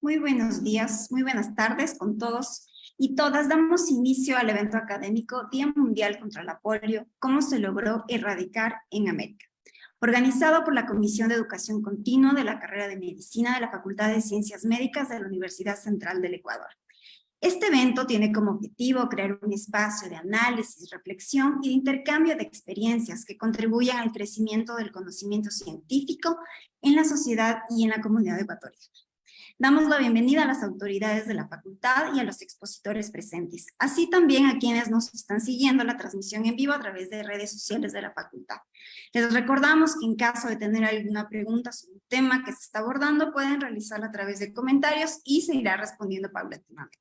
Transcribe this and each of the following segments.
Muy buenos días, muy buenas tardes con todos y todas. Damos inicio al evento académico Día Mundial contra la Polio, cómo se logró erradicar en América, organizado por la Comisión de Educación Continua de la carrera de Medicina de la Facultad de Ciencias Médicas de la Universidad Central del Ecuador. Este evento tiene como objetivo crear un espacio de análisis, reflexión y de intercambio de experiencias que contribuyan al crecimiento del conocimiento científico en la sociedad y en la comunidad ecuatoriana. Damos la bienvenida a las autoridades de la facultad y a los expositores presentes, así también a quienes nos están siguiendo la transmisión en vivo a través de redes sociales de la facultad. Les recordamos que en caso de tener alguna pregunta sobre el tema que se está abordando, pueden realizarla a través de comentarios y se irá respondiendo paulatinamente.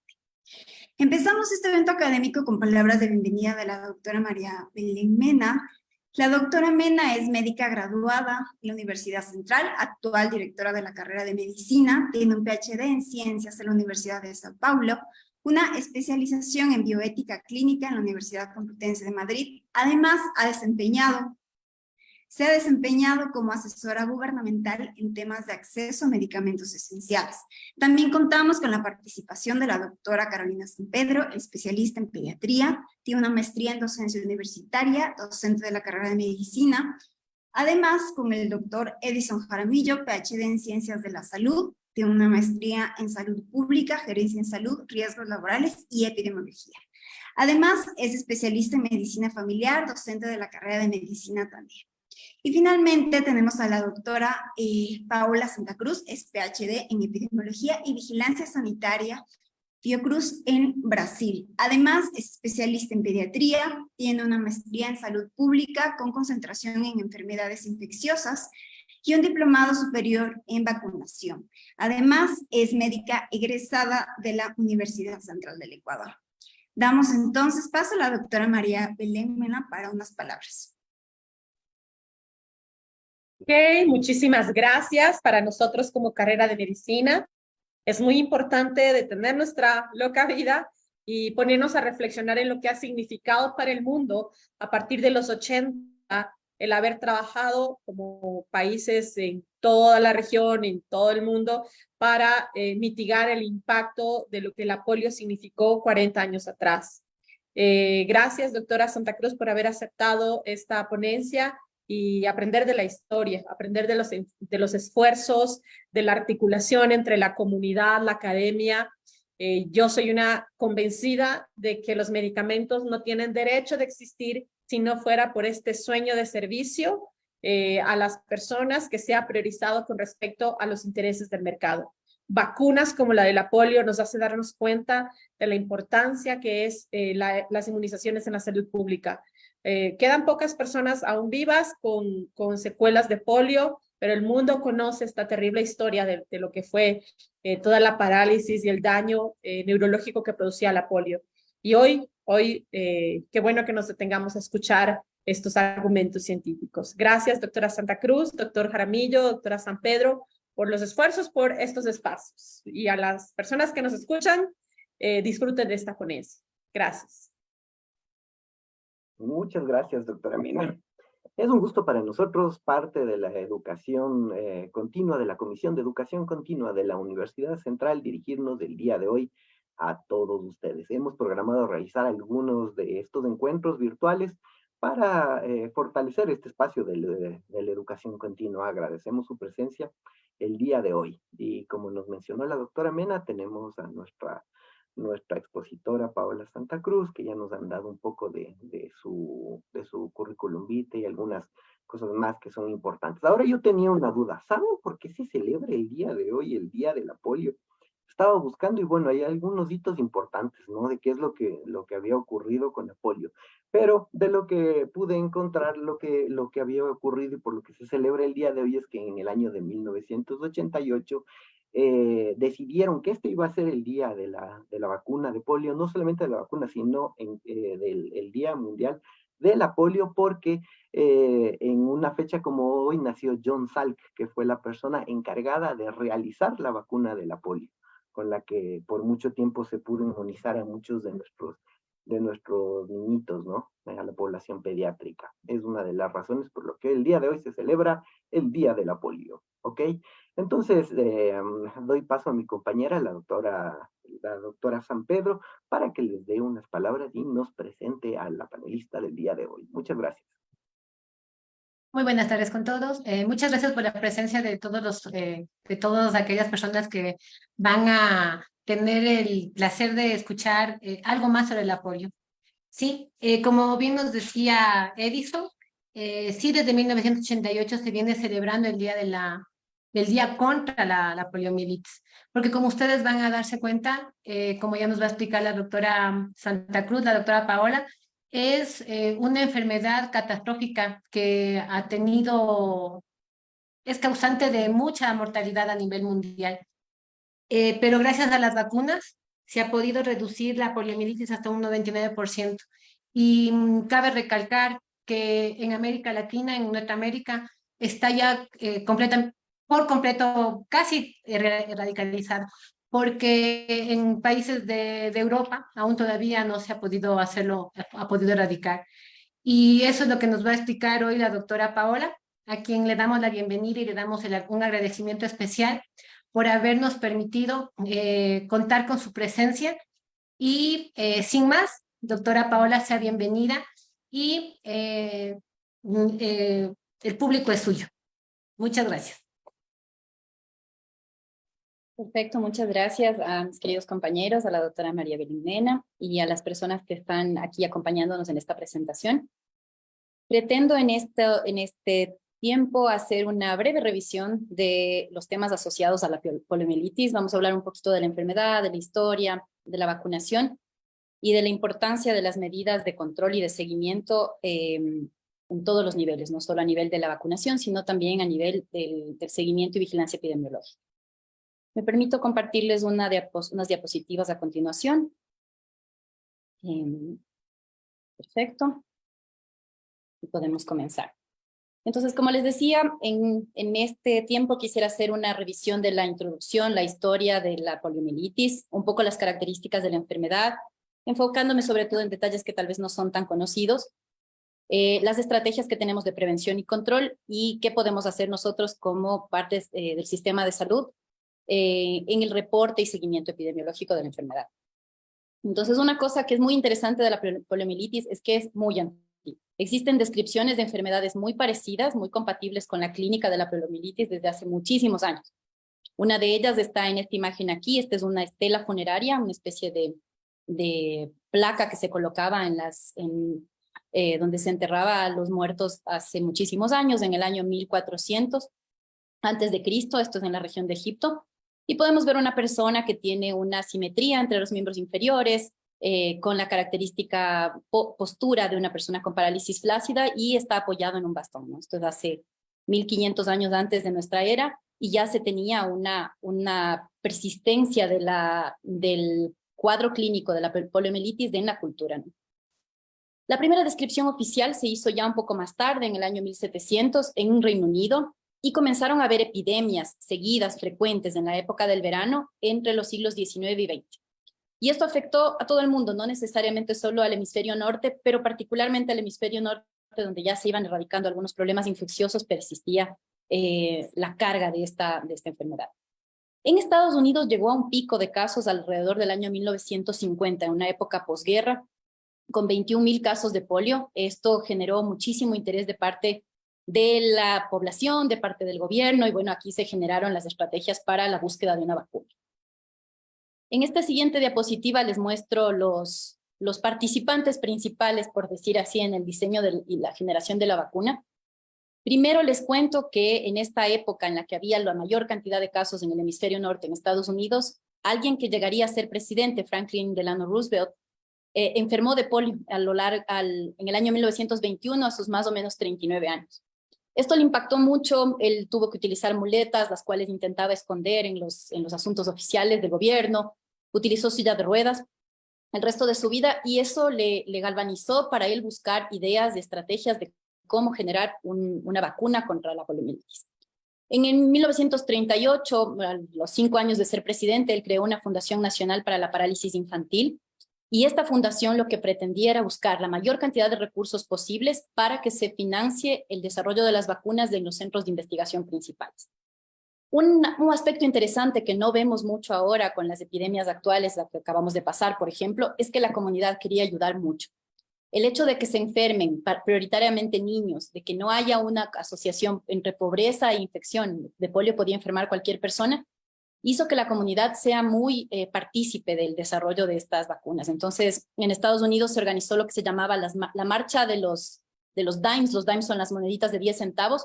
Empezamos este evento académico con palabras de bienvenida de la doctora María Belén Mena. La doctora Mena es médica graduada en la Universidad Central, actual directora de la carrera de Medicina, tiene un PhD en Ciencias en la Universidad de Sao Paulo, una especialización en bioética clínica en la Universidad Complutense de Madrid. Además, se ha desempeñado como asesora gubernamental en temas de acceso a medicamentos esenciales. También contamos con la participación de la doctora Carolina San Pedro, especialista en pediatría, tiene una maestría en docencia universitaria, docente de la carrera de medicina. Además, con el doctor Edison Jaramillo, PhD en Ciencias de la Salud, tiene una maestría en Salud Pública, Gerencia en Salud, Riesgos Laborales y Epidemiología. Además, es especialista en Medicina Familiar, docente de la carrera de Medicina también. Y finalmente tenemos a la doctora Paola Santa Cruz, es PhD en Epidemiología y Vigilancia Sanitaria, Fiocruz en Brasil. Además, es especialista en pediatría, tiene una maestría en salud pública con concentración en enfermedades infecciosas y un diplomado superior en vacunación. Además, es médica egresada de la Universidad Central del Ecuador. Damos entonces paso a la doctora María Belén Mena para unas palabras. Ok, muchísimas gracias. Para nosotros como carrera de medicina es muy importante detener nuestra loca vida y ponernos a reflexionar en lo que ha significado para el mundo a partir de los 80, el haber trabajado como países en toda la región, en todo el mundo, para mitigar el impacto de lo que la polio significó 40 años atrás. Gracias, doctora Santa Cruz, por haber aceptado esta ponencia y aprender de la historia, aprender de los esfuerzos, de la articulación entre la comunidad, la academia. Yo soy una convencida de que los medicamentos no tienen derecho de existir si no fuera por este sueño de servicio a las personas que sea priorizado con respecto a los intereses del mercado. Vacunas como la de la polio nos hace darnos cuenta de la importancia que es las inmunizaciones en la salud pública. Quedan pocas personas aún vivas con secuelas de polio, pero el mundo conoce esta terrible historia de lo que fue toda la parálisis y el daño neurológico que producía la polio. Y hoy qué bueno que nos detengamos a escuchar estos argumentos científicos. Gracias, doctora Santa Cruz, doctor Jaramillo, doctora San Pedro, por los esfuerzos por estos espacios. Y a las personas que nos escuchan, disfruten de esta ponencia. Gracias. Muchas gracias, doctora Mina. Es un gusto para nosotros, parte de la educación continua, de la Comisión de Educación Continua de la Universidad Central, dirigirnos el día de hoy a todos ustedes. Hemos programado realizar algunos de estos encuentros virtuales para fortalecer este espacio de la educación continua. Agradecemos su presencia el día de hoy. Y como nos mencionó la doctora Mena, tenemos a nuestra expositora Paola Santa Cruz, que ya nos han dado un poco de su currículum vitae y algunas cosas más que son importantes. Ahora yo tenía una duda, ¿saben por qué se celebra el día de hoy, el Día de la Polio? Estaba buscando y bueno, hay algunos hitos importantes, ¿no? De qué es lo que había ocurrido con la polio. Pero de lo que pude encontrar, lo que había ocurrido y por lo que se celebra el día de hoy es que en el año de 1988 decidieron que este iba a ser el día de la vacuna de polio, no solamente de la vacuna, sino el Día Mundial de la Polio, porque en una fecha como hoy nació John Salk, que fue la persona encargada de realizar la vacuna de la polio, con la que por mucho tiempo se pudo inmunizar a muchos de nuestros de nuestros niñitos, ¿no? A la población pediátrica. Es una de las razones por lo que el día de hoy se celebra el Día de la Polio, ¿ok? Entonces, doy paso a mi compañera, la doctora San Pedro, para que les dé unas palabras y nos presente a la panelista del día de hoy. Muchas gracias. Muy buenas tardes con todos. Muchas gracias por la presencia de de todas aquellas personas que van a tener el placer de escuchar algo más sobre el apoyo. Sí, como bien nos decía Edison, sí, desde 1988 se viene celebrando el día del día contra la poliomielitis, porque como ustedes van a darse cuenta, como ya nos va a explicar la doctora Santa Cruz, la doctora Paola, es una enfermedad catastrófica que es causante de mucha mortalidad a nivel mundial. Pero gracias a las vacunas se ha podido reducir la poliomielitis hasta un 99%. Y cabe recalcar que en América Latina, en Norteamérica, está ya por completo casi radicalizado, porque en países de Europa aún todavía no se ha podido ha podido erradicar. Y eso es lo que nos va a explicar hoy la doctora Paola, a quien le damos la bienvenida y le damos un agradecimiento especial por habernos permitido contar con su presencia. Y sin más, doctora Paola, sea bienvenida y el público es suyo. Muchas gracias. Perfecto, muchas gracias a mis queridos compañeros, a la doctora María Belén Mena y a las personas que están aquí acompañándonos en esta presentación. Pretendo en este tiempo hacer una breve revisión de los temas asociados a la poliomielitis. Vamos a hablar un poquito de la enfermedad, de la historia, de la vacunación y de la importancia de las medidas de control y de seguimiento en todos los niveles, no solo a nivel de la vacunación, sino también a nivel del seguimiento y vigilancia epidemiológica. Me permito compartirles unas diapositivas a continuación. Perfecto. Y podemos comenzar. Entonces, como les decía, en este tiempo quisiera hacer una revisión de la introducción, la historia de la poliomielitis, un poco las características de la enfermedad, enfocándome sobre todo en detalles que tal vez no son tan conocidos, las estrategias que tenemos de prevención y control y qué podemos hacer nosotros como partes del sistema de salud en el reporte y seguimiento epidemiológico de la enfermedad. Entonces, una cosa que es muy interesante de la poliomielitis es que es muy antigua. Existen descripciones de enfermedades muy parecidas, muy compatibles con la clínica de la poliomielitis desde hace muchísimos años. Una de ellas está en esta imagen aquí. Esta es una estela funeraria, una especie de placa que se colocaba donde se enterraba a los muertos hace muchísimos años, en el año 1400 antes de Cristo. Esto es en la región de Egipto. Y podemos ver una persona que tiene una simetría entre los miembros inferiores, con la característica postura de una persona con parálisis flácida y está apoyado en un bastón, ¿no? Esto es hace 1500 años antes de nuestra era y ya se tenía una persistencia del cuadro clínico de la poliomielitis en la cultura, ¿no? La primera descripción oficial se hizo ya un poco más tarde, en el año 1700, en Reino Unido, y comenzaron a haber epidemias seguidas, frecuentes, en la época del verano, entre los siglos XIX y XX. Y esto afectó a todo el mundo, no necesariamente solo al hemisferio norte, pero particularmente al hemisferio norte, donde ya se iban erradicando algunos problemas infecciosos, persistía la carga de esta enfermedad. En Estados Unidos llegó a un pico de casos alrededor del año 1950, en una época posguerra, con 21,000 casos de polio. Esto generó muchísimo interés de parte de la población, de parte del gobierno, y bueno, aquí se generaron las estrategias para la búsqueda de una vacuna. En esta siguiente diapositiva les muestro los participantes principales, por decir así, en el diseño y la generación de la vacuna. Primero les cuento que en esta época en la que había la mayor cantidad de casos en el hemisferio norte, en Estados Unidos, alguien que llegaría a ser presidente, Franklin Delano Roosevelt, enfermó de polio en el año 1921 a sus más o menos 39 años. Esto le impactó mucho. Él tuvo que utilizar muletas, las cuales intentaba esconder en los asuntos oficiales del gobierno. Utilizó silla de ruedas el resto de su vida y eso le galvanizó para él buscar ideas de estrategias de cómo generar una vacuna contra la poliomielitis. En 1938, a los 5 años de ser presidente, él creó una Fundación Nacional para la Parálisis Infantil Y esta fundación lo que pretendía era buscar la mayor cantidad de recursos posibles para que se financie el desarrollo de las vacunas en los centros de investigación principales. Un aspecto interesante que no vemos mucho ahora con las epidemias actuales, la que acabamos de pasar, por ejemplo, es que la comunidad quería ayudar mucho. El hecho de que se enfermen prioritariamente niños, de que no haya una asociación entre pobreza e infección, de polio podía enfermar cualquier persona, hizo que la comunidad sea muy partícipe del desarrollo de estas vacunas. Entonces, en Estados Unidos se organizó lo que se llamaba la marcha de los dimes. Los dimes son las moneditas de 10 centavos,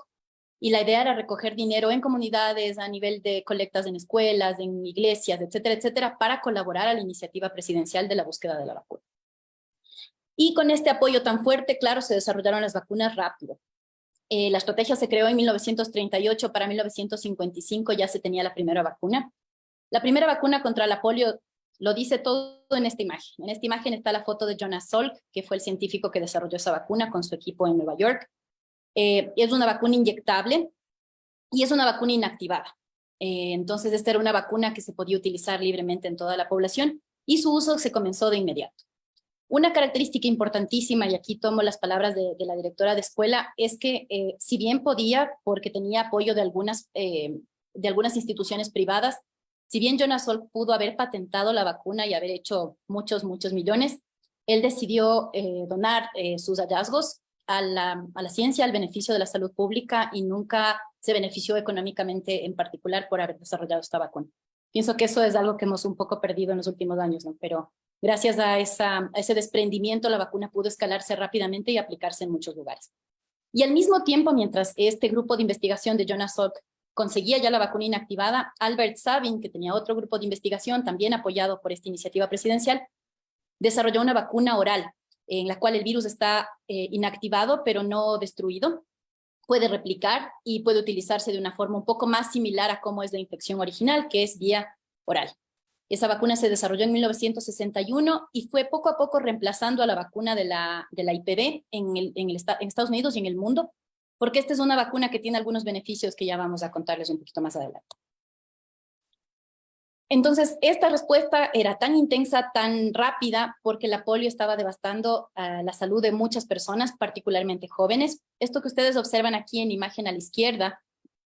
y la idea era recoger dinero en comunidades, a nivel de colectas en escuelas, en iglesias, etcétera, etcétera, para colaborar a la iniciativa presidencial de la búsqueda de la vacuna. Y con este apoyo tan fuerte, claro, se desarrollaron las vacunas rápido. La estrategia se creó en 1938, para 1955 ya se tenía la primera vacuna. La primera vacuna contra la polio lo dice todo en esta imagen. En esta imagen está la foto de Jonas Salk, que fue el científico que desarrolló esa vacuna con su equipo en Nueva York. Es una vacuna inyectable y es una vacuna inactivada. Entonces, esta era una vacuna que se podía utilizar libremente en toda la población y su uso se comenzó de inmediato. Una característica importantísima, y aquí tomo las palabras de la directora de escuela, es que si bien podía, porque tenía apoyo de algunas instituciones privadas, si bien Jonas Salk pudo haber patentado la vacuna y haber hecho muchos millones, él decidió donar sus hallazgos a la ciencia, al beneficio de la salud pública, y nunca se benefició económicamente en particular por haber desarrollado esta vacuna. Pienso que eso es algo que hemos un poco perdido en los últimos años, ¿no? Pero gracias a ese desprendimiento, la vacuna pudo escalarse rápidamente y aplicarse en muchos lugares. Y al mismo tiempo, mientras este grupo de investigación de Jonas Salk conseguía ya la vacuna inactivada, Albert Sabin, que tenía otro grupo de investigación, también apoyado por esta iniciativa presidencial, desarrolló una vacuna oral, en la cual el virus está inactivado, pero no destruido. Puede replicar y puede utilizarse de una forma un poco más similar a cómo es la infección original, que es vía oral. Esa vacuna se desarrolló en 1961 y fue poco a poco reemplazando a la vacuna de la IPV en Estados Unidos y en el mundo, porque esta es una vacuna que tiene algunos beneficios que ya vamos a contarles un poquito más adelante. Entonces, esta respuesta era tan intensa, tan rápida, porque la polio estaba devastando la salud de muchas personas, particularmente jóvenes. Esto que ustedes observan aquí en imagen a la izquierda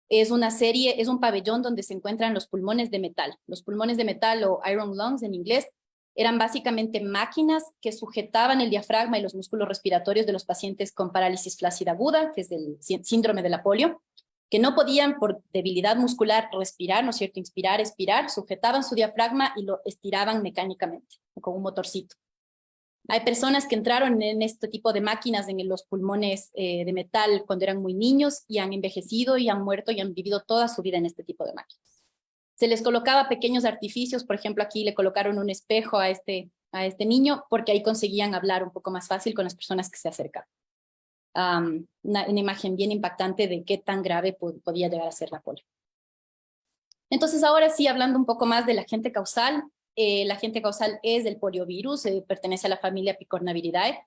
es un pabellón donde se encuentran los pulmones de metal. Los pulmones de metal, o iron lungs en inglés, eran básicamente máquinas que sujetaban el diafragma y los músculos respiratorios de los pacientes con parálisis flácida aguda, que es el síndrome de la polio, que no podían por debilidad muscular respirar, ¿no es cierto?, inspirar, expirar, sujetaban su diafragma y lo estiraban mecánicamente, con un motorcito. Hay personas que entraron en este tipo de máquinas en los pulmones de metal cuando eran muy niños y han envejecido y han muerto y han vivido toda su vida en este tipo de máquinas. Se les colocaba pequeños artificios, por ejemplo, aquí le colocaron un espejo a este niño porque ahí conseguían hablar un poco más fácil con las personas que se acercaban. Una imagen bien impactante de qué tan grave podía llegar a ser la polio. Entonces, ahora sí, hablando un poco más del agente causal. El agente causal es el poliovirus, pertenece a la familia Picornaviridae.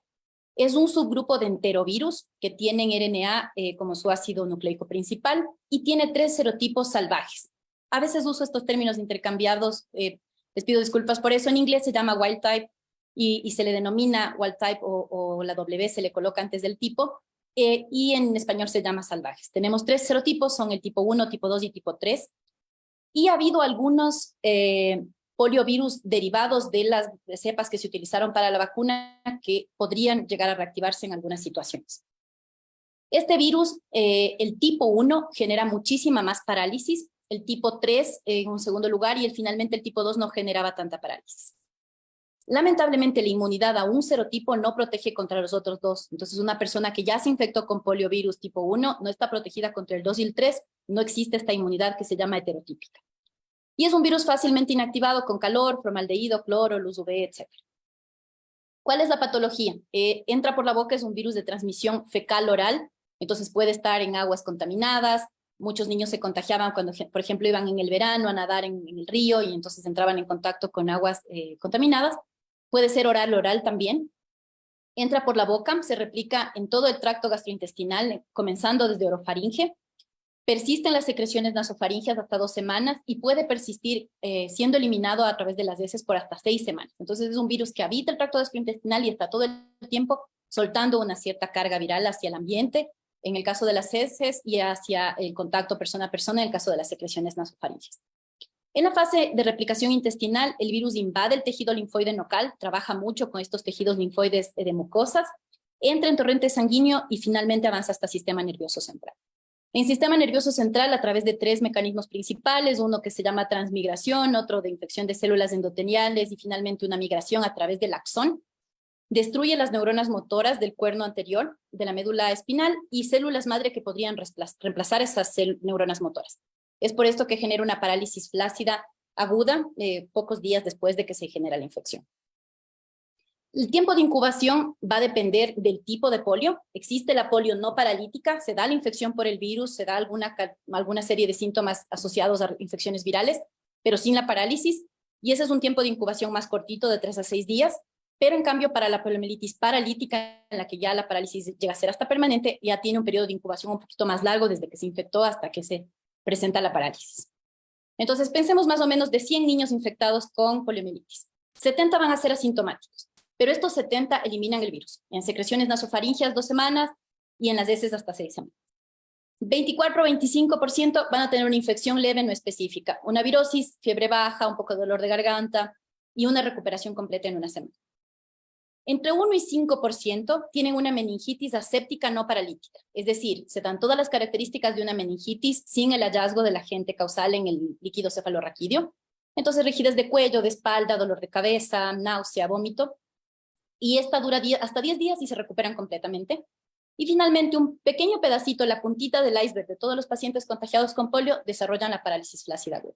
Es un subgrupo de enterovirus que tienen RNA como su ácido nucleico principal y tiene 3 serotipos salvajes. A veces uso estos términos intercambiados, les pido disculpas por eso. En inglés se llama wild type y se le denomina wild type o la W se le coloca antes del tipo, y en español se llama salvajes. Tenemos 3 serotipos, son el tipo 1, tipo 2 y tipo 3. Y ha habido algunos poliovirus derivados de las cepas que se utilizaron para la vacuna que podrían llegar a reactivarse en algunas situaciones. Este virus, el tipo 1, genera muchísima más parálisis, el tipo 3 en un segundo lugar, y finalmente el tipo 2 no generaba tanta parálisis. Lamentablemente, la inmunidad a un serotipo no protege contra los otros dos. Entonces, una persona que ya se infectó con poliovirus tipo 1 no está protegida contra el 2 y el 3, no existe esta inmunidad que se llama heterotípica. Y es un virus fácilmente inactivado con calor, formaldehído, cloro, luz UV, etc. ¿Cuál es la patología? Entra por la boca, es un virus de transmisión fecal-oral, entonces puede estar en aguas contaminadas. Muchos niños se contagiaban cuando, por ejemplo, iban en el verano a nadar en el río y entonces entraban en contacto con aguas contaminadas. Puede ser oral también. Entra por la boca, se replica en todo el tracto gastrointestinal, comenzando desde orofaringe. persiste en las secreciones nasofaringeas hasta 2 semanas y puede persistir siendo eliminado a través de las heces por hasta 6 semanas. Entonces es un virus que habita el tracto gastrointestinal y está todo el tiempo soltando una cierta carga viral hacia el ambiente, en el caso de las heces, y hacia el contacto persona a persona en el caso de las secreciones nasofaringeas. En la fase de replicación intestinal, el virus invade el tejido linfoide nocal, trabaja mucho con estos tejidos linfoides de mucosas, entra en torrente sanguíneo y finalmente avanza hasta el sistema nervioso central. En sistema nervioso central, a través de 3 mecanismos principales, uno que se llama transmigración, otro de infección de células endoteliales y finalmente una migración a través del axón, destruye las neuronas motoras del cuerno anterior de la médula espinal y células madre que podrían reemplazar esas neuronas motoras. Es por esto que genera una parálisis flácida aguda pocos días después de que se genera la infección. El tiempo de incubación va a depender del tipo de polio. Existe la polio no paralítica, se da la infección por el virus, se da alguna serie de síntomas asociados a infecciones virales, pero sin la parálisis, y ese es un tiempo de incubación más cortito, de 3 a 6 días, pero en cambio para la poliomielitis paralítica, en la que ya la parálisis llega a ser hasta permanente, ya tiene un periodo de incubación un poquito más largo desde que se infectó hasta que se presenta la parálisis. Entonces pensemos más o menos de 100 niños infectados con poliomielitis. 70 van a ser asintomáticos, pero estos 70 eliminan el virus en secreciones nasofaringeas 2 semanas y en las heces hasta 6 semanas. 24 o 25% van a tener una infección leve no específica, una virosis, fiebre baja, un poco de dolor de garganta y una recuperación completa en 1 semana. Entre 1 y 5% tienen una meningitis aséptica no paralítica, es decir, se dan todas las características de una meningitis sin el hallazgo del agente causal en el líquido cefalorraquídeo. Entonces, rigidez de cuello, de espalda, dolor de cabeza, náusea, vómito. Y esta dura hasta 10 días y se recuperan completamente. Y finalmente, un pequeño pedacito, la puntita del iceberg de todos los pacientes contagiados con polio, desarrollan la parálisis flácida aguda.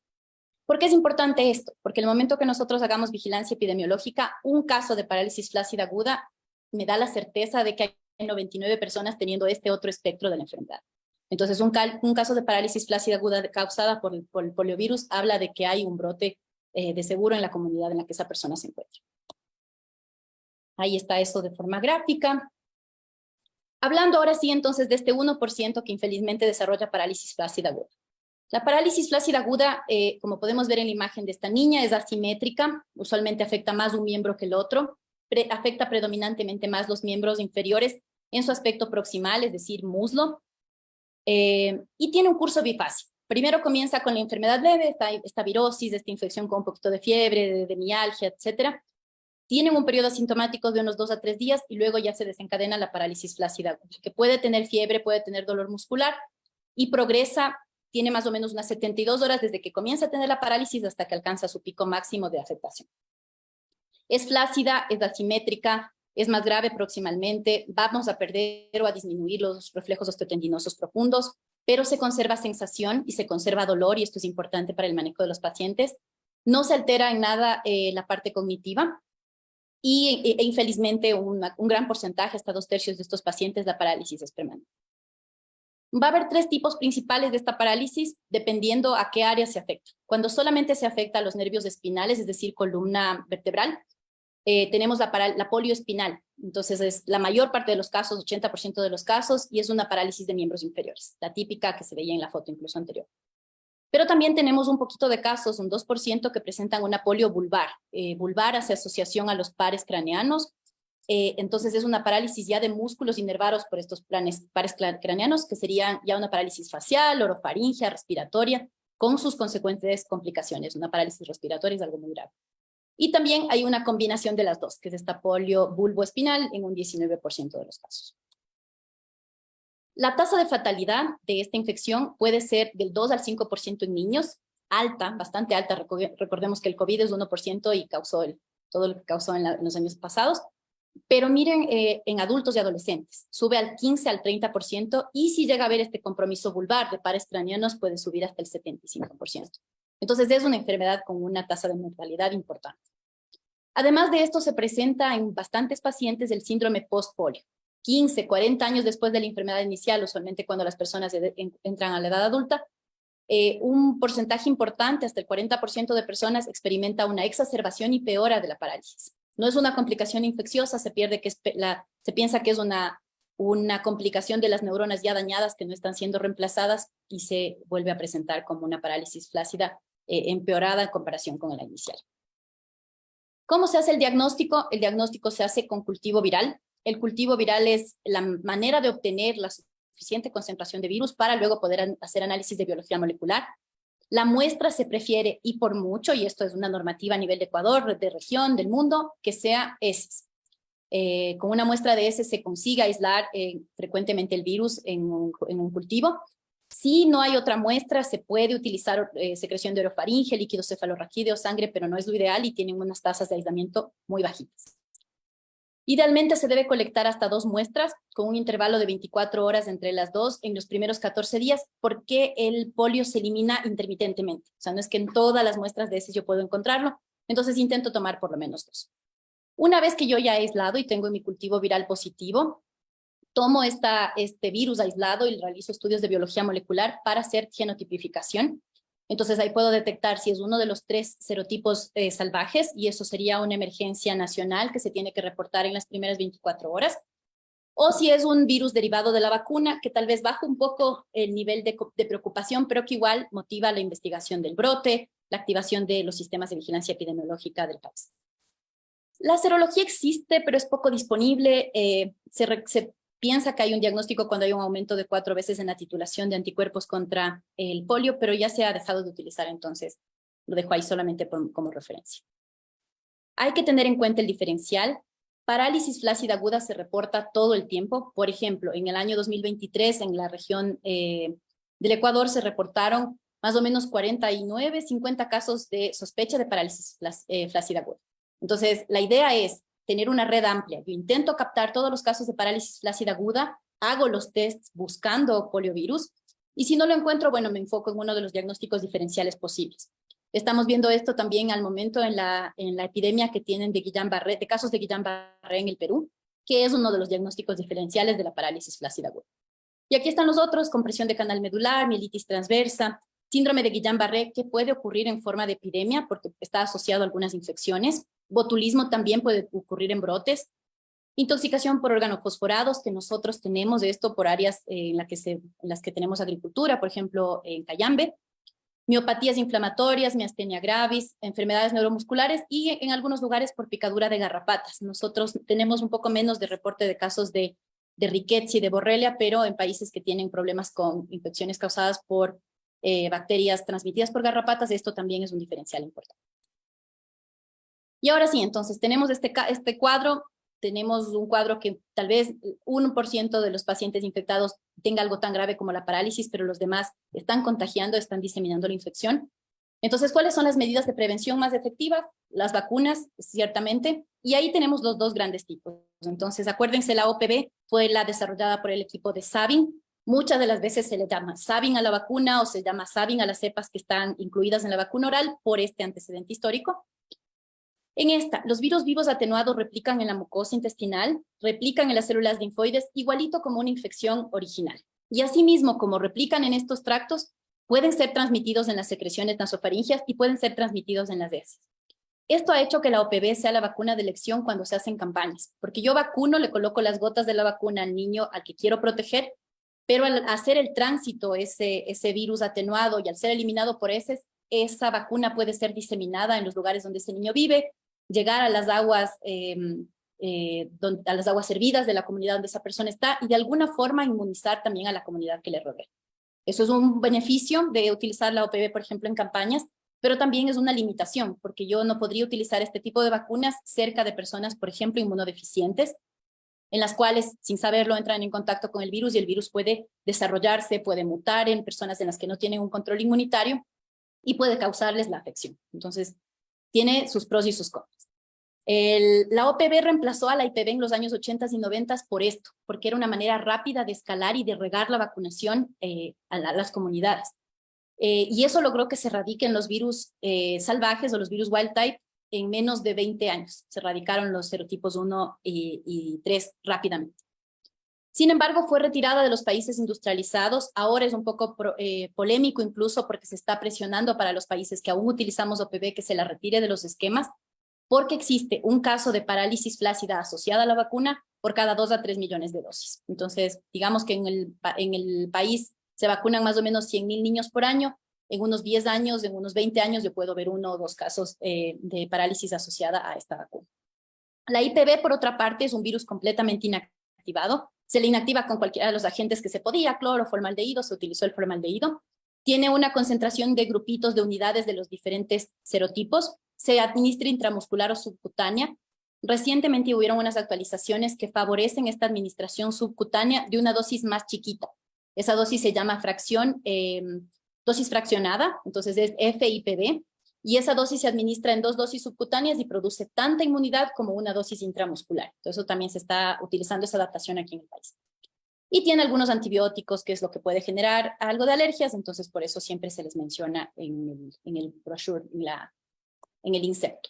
¿Por qué es importante esto? Porque el momento que nosotros hagamos vigilancia epidemiológica, un caso de parálisis flácida aguda me da la certeza de que hay 99 personas teniendo este otro espectro de la enfermedad. Entonces, un caso de parálisis flácida aguda causada por el poliovirus habla de que hay un brote de seguro en la comunidad en la que esa persona se encuentra. Ahí está eso de forma gráfica. Hablando ahora sí entonces de este 1% que infelizmente desarrolla parálisis flácida aguda. La parálisis flácida aguda, como podemos ver en la imagen de esta niña, es asimétrica, usualmente afecta más un miembro que el otro, afecta predominantemente más los miembros inferiores en su aspecto proximal, es decir, muslo, y tiene un curso bifásico. Primero comienza con la enfermedad leve, esta virosis, esta infección con un poquito de fiebre, de mialgia, etc. Tienen un periodo asintomático de unos 2 a 3 días y luego ya se desencadena la parálisis flácida aguda, que puede tener fiebre, puede tener dolor muscular y progresa. Tiene más o menos unas 72 horas desde que comienza a tener la parálisis hasta que alcanza su pico máximo de afectación. Es flácida, es asimétrica, es más grave proximalmente, vamos a perder o a disminuir los reflejos osteotendinosos profundos, pero se conserva sensación y se conserva dolor, y esto es importante para el manejo de los pacientes. No se altera en nada la parte cognitiva, y infelizmente un gran porcentaje, hasta 2/3 de estos pacientes, la parálisis es permanente. Va a haber 3 tipos principales de esta parálisis, dependiendo a qué área se afecta. Cuando solamente se afecta a los nervios espinales, es decir, columna vertebral, tenemos la polioespinal. Entonces, es la mayor parte de los casos, 80% de los casos, y es una parálisis de miembros inferiores, la típica que se veía en la foto incluso anterior. Pero también tenemos un poquito de casos, un 2%, que presentan una polio vulvar. Vulvar hace asociación a los pares craneanos. Entonces es una parálisis ya de músculos inervados por estos pares craneanos, que sería ya una parálisis facial, orofaringea, respiratoria, con sus consecuentes complicaciones. Una parálisis respiratoria es algo muy grave. Y también hay una combinación de las dos, que es esta polio vulvoespinal en un 19% de los casos. La tasa de fatalidad de esta infección puede ser del 2 al 5% en niños, alta, bastante alta. Recordemos que el COVID es 1% y causó todo lo que causó en los años pasados. Pero miren, en adultos y adolescentes, sube al 15 al 30%, y si llega a haber este compromiso vulvar de pares craneanos, puede subir hasta el 75%. Entonces es una enfermedad con una tasa de mortalidad importante. Además de esto, se presenta en bastantes pacientes el síndrome post-polio. 15, 40 años después de la enfermedad inicial, usualmente cuando las personas entran a la edad adulta, un porcentaje importante, hasta el 40% de personas, experimenta una exacerbación y peora de la parálisis. No es una complicación infecciosa, se piensa que es una una complicación de las neuronas ya dañadas que no están siendo reemplazadas y se vuelve a presentar como una parálisis flácida empeorada en comparación con la inicial. ¿Cómo se hace el diagnóstico? El diagnóstico se hace con cultivo viral. El cultivo viral es la manera de obtener la suficiente concentración de virus para luego poder hacer análisis de biología molecular. La muestra se prefiere, y por mucho, y esto es una normativa a nivel de Ecuador, de región, del mundo, que sea heces. Con una muestra de heces se consigue aislar frecuentemente el virus en un cultivo. Si no hay otra muestra, se puede utilizar secreción de orofaringe, líquido cefalorraquídeo, sangre, pero no es lo ideal y tienen unas tasas de aislamiento muy bajitas. Idealmente se debe colectar hasta 2 muestras con un intervalo de 24 horas entre las 2 en los primeros 14 días, porque el polio se elimina intermitentemente. O sea, no es que en todas las muestras de heces yo puedo encontrarlo, entonces intento tomar por lo menos 2. Una vez que yo ya he aislado y tengo mi cultivo viral positivo, tomo este virus aislado y realizo estudios de biología molecular para hacer genotipificación. Entonces ahí puedo detectar si es uno de los 3 serotipos salvajes, y eso sería una emergencia nacional que se tiene que reportar en las primeras 24 horas, o si es un virus derivado de la vacuna, que tal vez baja un poco el nivel de preocupación, pero que igual motiva la investigación del brote, la activación de los sistemas de vigilancia epidemiológica del país. La serología existe, pero es poco disponible. Se piensa que hay un diagnóstico cuando hay un aumento de 4 veces en la titulación de anticuerpos contra el polio, pero ya se ha dejado de utilizar, entonces lo dejo ahí solamente como referencia. Hay que tener en cuenta el diferencial. Parálisis flácida aguda se reporta todo el tiempo. Por ejemplo, en el año 2023, en la región del Ecuador, se reportaron más o menos 49, 50 casos de sospecha de parálisis flácida aguda. Entonces, la idea es tener una red amplia. Yo intento captar todos los casos de parálisis flácida aguda, hago los tests buscando poliovirus, y si no lo encuentro, bueno, me enfoco en uno de los diagnósticos diferenciales posibles. Estamos viendo esto también al momento en la epidemia que tienen de Guillain-Barré, de casos de Guillain-Barré en el Perú, que es uno de los diagnósticos diferenciales de la parálisis flácida aguda. Y aquí están los otros: compresión de canal medular, mielitis transversa, síndrome de Guillain-Barré, que puede ocurrir en forma de epidemia porque está asociado a algunas infecciones. Botulismo también puede ocurrir en brotes. Intoxicación por organofosforados, que nosotros tenemos esto por áreas en las que tenemos agricultura, por ejemplo, en Cayambe. Miopatías inflamatorias, miastenia gravis, enfermedades neuromusculares y en algunos lugares por picadura de garrapatas. Nosotros tenemos un poco menos de reporte de casos de Rickettsia y de Borrelia, pero en países que tienen problemas con infecciones causadas por bacterias transmitidas por garrapatas, esto también es un diferencial importante. Y ahora sí, entonces tenemos este cuadro. Tenemos un cuadro que tal vez 1% de los pacientes infectados tenga algo tan grave como la parálisis, pero los demás están contagiando, están diseminando la infección. Entonces, ¿cuáles son las medidas de prevención más efectivas? Las vacunas, ciertamente, y ahí tenemos los 2 grandes tipos. Entonces, acuérdense, la OPV fue la desarrollada por el equipo de Sabin. Muchas de las veces se le llama Sabin a la vacuna o se llama Sabin a las cepas que están incluidas en la vacuna oral por este antecedente histórico. En esta, los virus vivos atenuados replican en la mucosa intestinal, replican en las células linfoides, igualito como una infección original. Y asimismo, como replican en estos tractos, pueden ser transmitidos en las secreciones nasofaringeas y pueden ser transmitidos en las heces. Esto ha hecho que la OPV sea la vacuna de elección cuando se hacen campañas, porque yo vacuno, le coloco las gotas de la vacuna al niño al que quiero proteger, pero al hacer el tránsito ese virus atenuado y al ser eliminado por heces, esa vacuna puede ser diseminada en los lugares donde ese niño vive, llegar a las aguas servidas de la comunidad donde esa persona está y de alguna forma inmunizar también a la comunidad que le rodea. Eso es un beneficio de utilizar la OPV, por ejemplo, en campañas, pero también es una limitación, porque yo no podría utilizar este tipo de vacunas cerca de personas, por ejemplo, inmunodeficientes, en las cuales, sin saberlo, entran en contacto con el virus y el virus puede desarrollarse, puede mutar en personas en las que no tienen un control inmunitario y puede causarles la afección. Entonces, tiene sus pros y sus contras. La OPV reemplazó a la IPV en los años 80 y 90 por esto, porque era una manera rápida de escalar y de regar la vacunación a las comunidades. Y eso logró que se erradiquen los virus salvajes o los virus wild type en menos de 20 años. Se erradicaron los serotipos 1 y 3 rápidamente. Sin embargo, fue retirada de los países industrializados. Ahora es un poco polémico incluso porque se está presionando para los países que aún utilizamos OPV que se la retire de los esquemas, porque existe un caso de parálisis flácida asociada a la vacuna por cada 2 a 3 millones de dosis. Entonces, digamos que en el país se vacunan más o menos 100.000 niños por año. En unos 10 años, en unos 20 años, yo puedo ver 1 o 2 casos de parálisis asociada a esta vacuna. La IPV, por otra parte, es un virus completamente inactivado. Se le inactiva con cualquiera de los agentes que se podía, cloro, formaldehído, se utilizó el formaldehído. Tiene una concentración de grupitos de unidades de los diferentes serotipos. Se administra intramuscular o subcutánea. Recientemente hubieron unas actualizaciones que favorecen esta administración subcutánea de una dosis más chiquita. Esa dosis se llama dosis fraccionada, entonces es FIPV, y esa dosis se administra en 2 dosis subcutáneas y produce tanta inmunidad como una dosis intramuscular. Entonces, eso también se está utilizando esa adaptación aquí en el país. Y tiene algunos antibióticos, que es lo que puede generar algo de alergias, entonces por eso siempre se les menciona en el brochure, en el inserto.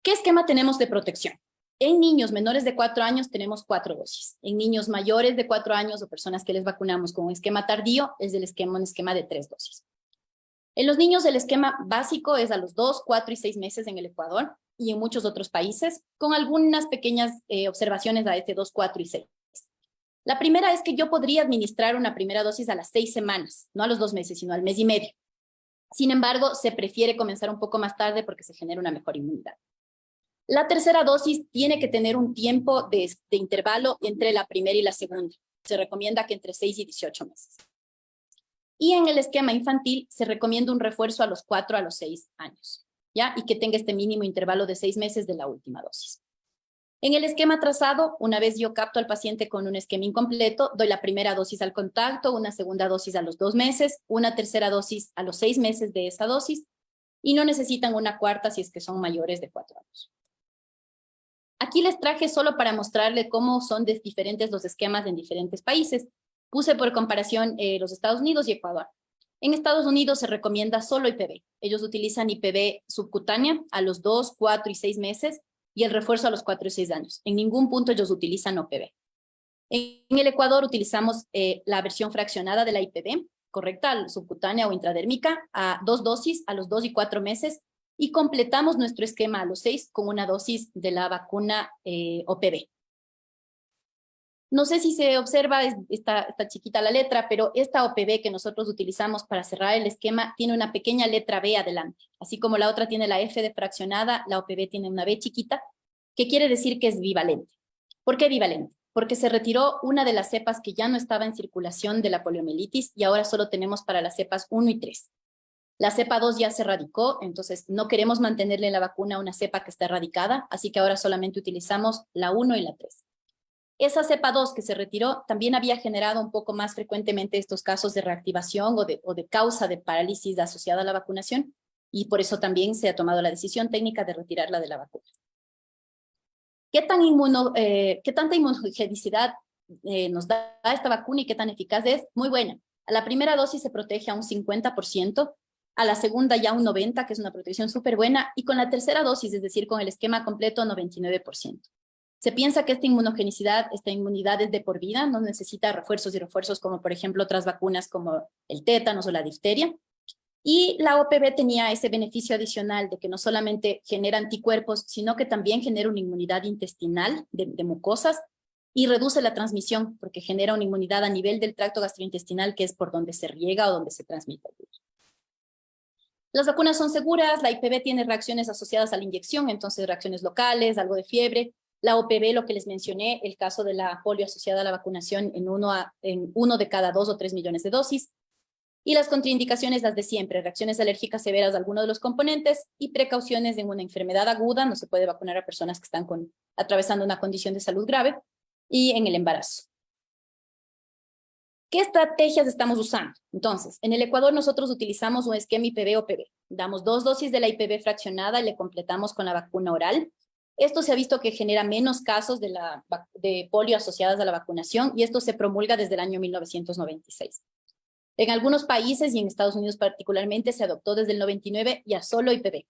¿Qué esquema tenemos de protección? En niños menores de 4 años tenemos 4 dosis. En niños mayores de 4 años o personas que les vacunamos con un esquema tardío es un esquema de 3 dosis. En los niños el esquema básico es a los 2, 4 y 6 meses en el Ecuador y en muchos otros países, con algunas pequeñas observaciones a este 2, 4 y 6. La primera es que yo podría administrar una primera dosis a las 6 semanas, no a los 2 meses, sino al mes y medio. Sin embargo, se prefiere comenzar un poco más tarde porque se genera una mejor inmunidad. La tercera dosis tiene que tener un tiempo de intervalo entre la primera y la segunda. Se recomienda que entre 6 y 18 meses. Y en el esquema infantil se recomienda un refuerzo a los 4 a los 6 años, ¿ya? Y que tenga este mínimo intervalo de 6 meses de la última dosis. En el esquema trazado, una vez yo capto al paciente con un esquema incompleto, doy la primera dosis al contacto, una segunda dosis a los 2 meses, una tercera dosis a los 6 meses de esa dosis, y no necesitan una cuarta si es que son mayores de 4 años. Aquí les traje solo para mostrarle cómo son diferentes los esquemas en diferentes países. Puse por comparación los Estados Unidos y Ecuador. En Estados Unidos se recomienda solo IPV. Ellos utilizan IPV subcutánea a los 2, 4 y 6 meses y el refuerzo a los 4 y 6 años. En ningún punto ellos utilizan OPV. En el Ecuador utilizamos la versión fraccionada de la IPV, correcta, subcutánea o intradérmica, a 2 dosis a los 2 y 4 meses y completamos nuestro esquema a los 6 con una dosis de la vacuna OPV. No sé si se observa, está chiquita la letra, pero esta OPV que nosotros utilizamos para cerrar el esquema tiene una pequeña letra B adelante. Así como la otra tiene la F de fraccionada, la OPV tiene una B chiquita, que quiere decir que es bivalente. ¿Por qué bivalente? Porque se retiró una de las cepas que ya no estaba en circulación de la poliomielitis y ahora solo tenemos para las cepas 1 y 3. La cepa 2 ya se erradicó, entonces no queremos mantenerle en la vacuna una cepa que está erradicada, así que ahora solamente utilizamos la 1 y la 3. Esa cepa 2 que se retiró también había generado un poco más frecuentemente estos casos de reactivación o de causa de parálisis asociada a la vacunación, y por eso también se ha tomado la decisión técnica de retirarla de la vacuna. ¿Qué tanta inmunogenicidad nos da esta vacuna y qué tan eficaz es? Muy buena. A la primera dosis se protege a un 50%, a la segunda ya un 90%, que es una protección súper buena, y con la tercera dosis, es decir, con el esquema completo, 99%. Se piensa que esta inmunidad es de por vida, no necesita refuerzos y refuerzos como, por ejemplo, otras vacunas como el tétanos o la difteria. Y la OPV tenía ese beneficio adicional de que no solamente genera anticuerpos, sino que también genera una inmunidad intestinal de mucosas y reduce la transmisión porque genera una inmunidad a nivel del tracto gastrointestinal, que es por donde se riega o donde se transmite el virus. Las vacunas son seguras, la IPV tiene reacciones asociadas a la inyección, entonces reacciones locales, algo de fiebre. La OPV, lo que les mencioné, el caso de la polio asociada a la vacunación en uno de cada 2 o 3 millones de dosis. Y las contraindicaciones, las de siempre, reacciones alérgicas severas de alguno de los componentes y precauciones en una enfermedad aguda, no se puede vacunar a personas que están atravesando una condición de salud grave, y en el embarazo. ¿Qué estrategias estamos usando? Entonces, en el Ecuador nosotros utilizamos un esquema IPV-OPV. Damos 2 dosis de la IPV fraccionada y le completamos con la vacuna oral. Esto se ha visto que genera menos casos de polio asociadas a la vacunación y esto se promulga desde el año 1996. En algunos países y en Estados Unidos particularmente se adoptó desde el 99 ya solo IPV.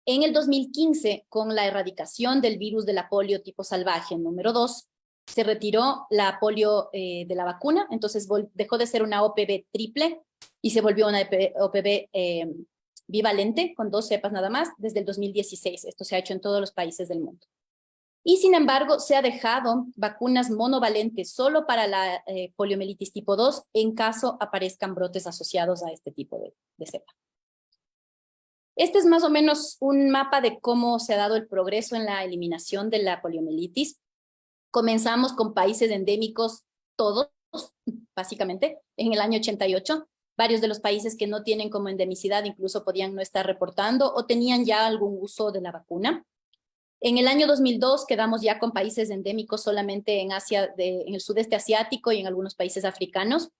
En el 2015, con la erradicación del virus de la polio tipo salvaje número 2, se retiró la polio de la vacuna, entonces dejó de ser una OPV triple y se volvió una OPV bivalente con 2 cepas nada más desde el 2016. Esto se ha hecho en todos los países del mundo. Y sin embargo, se ha dejado vacunas monovalentes solo para la poliomielitis tipo 2 en caso aparezcan brotes asociados a este tipo de cepa. Este es más o menos un mapa de cómo se ha dado el progreso en la eliminación de la poliomielitis. Comenzamos con países endémicos todos, básicamente, en el año 88. Varios de los países que no tienen como endemicidad incluso podían no estar reportando o tenían ya algún uso de la vacuna. En el año 2002 quedamos ya con países endémicos solamente en Asia, en el sudeste asiático y en algunos países africanos.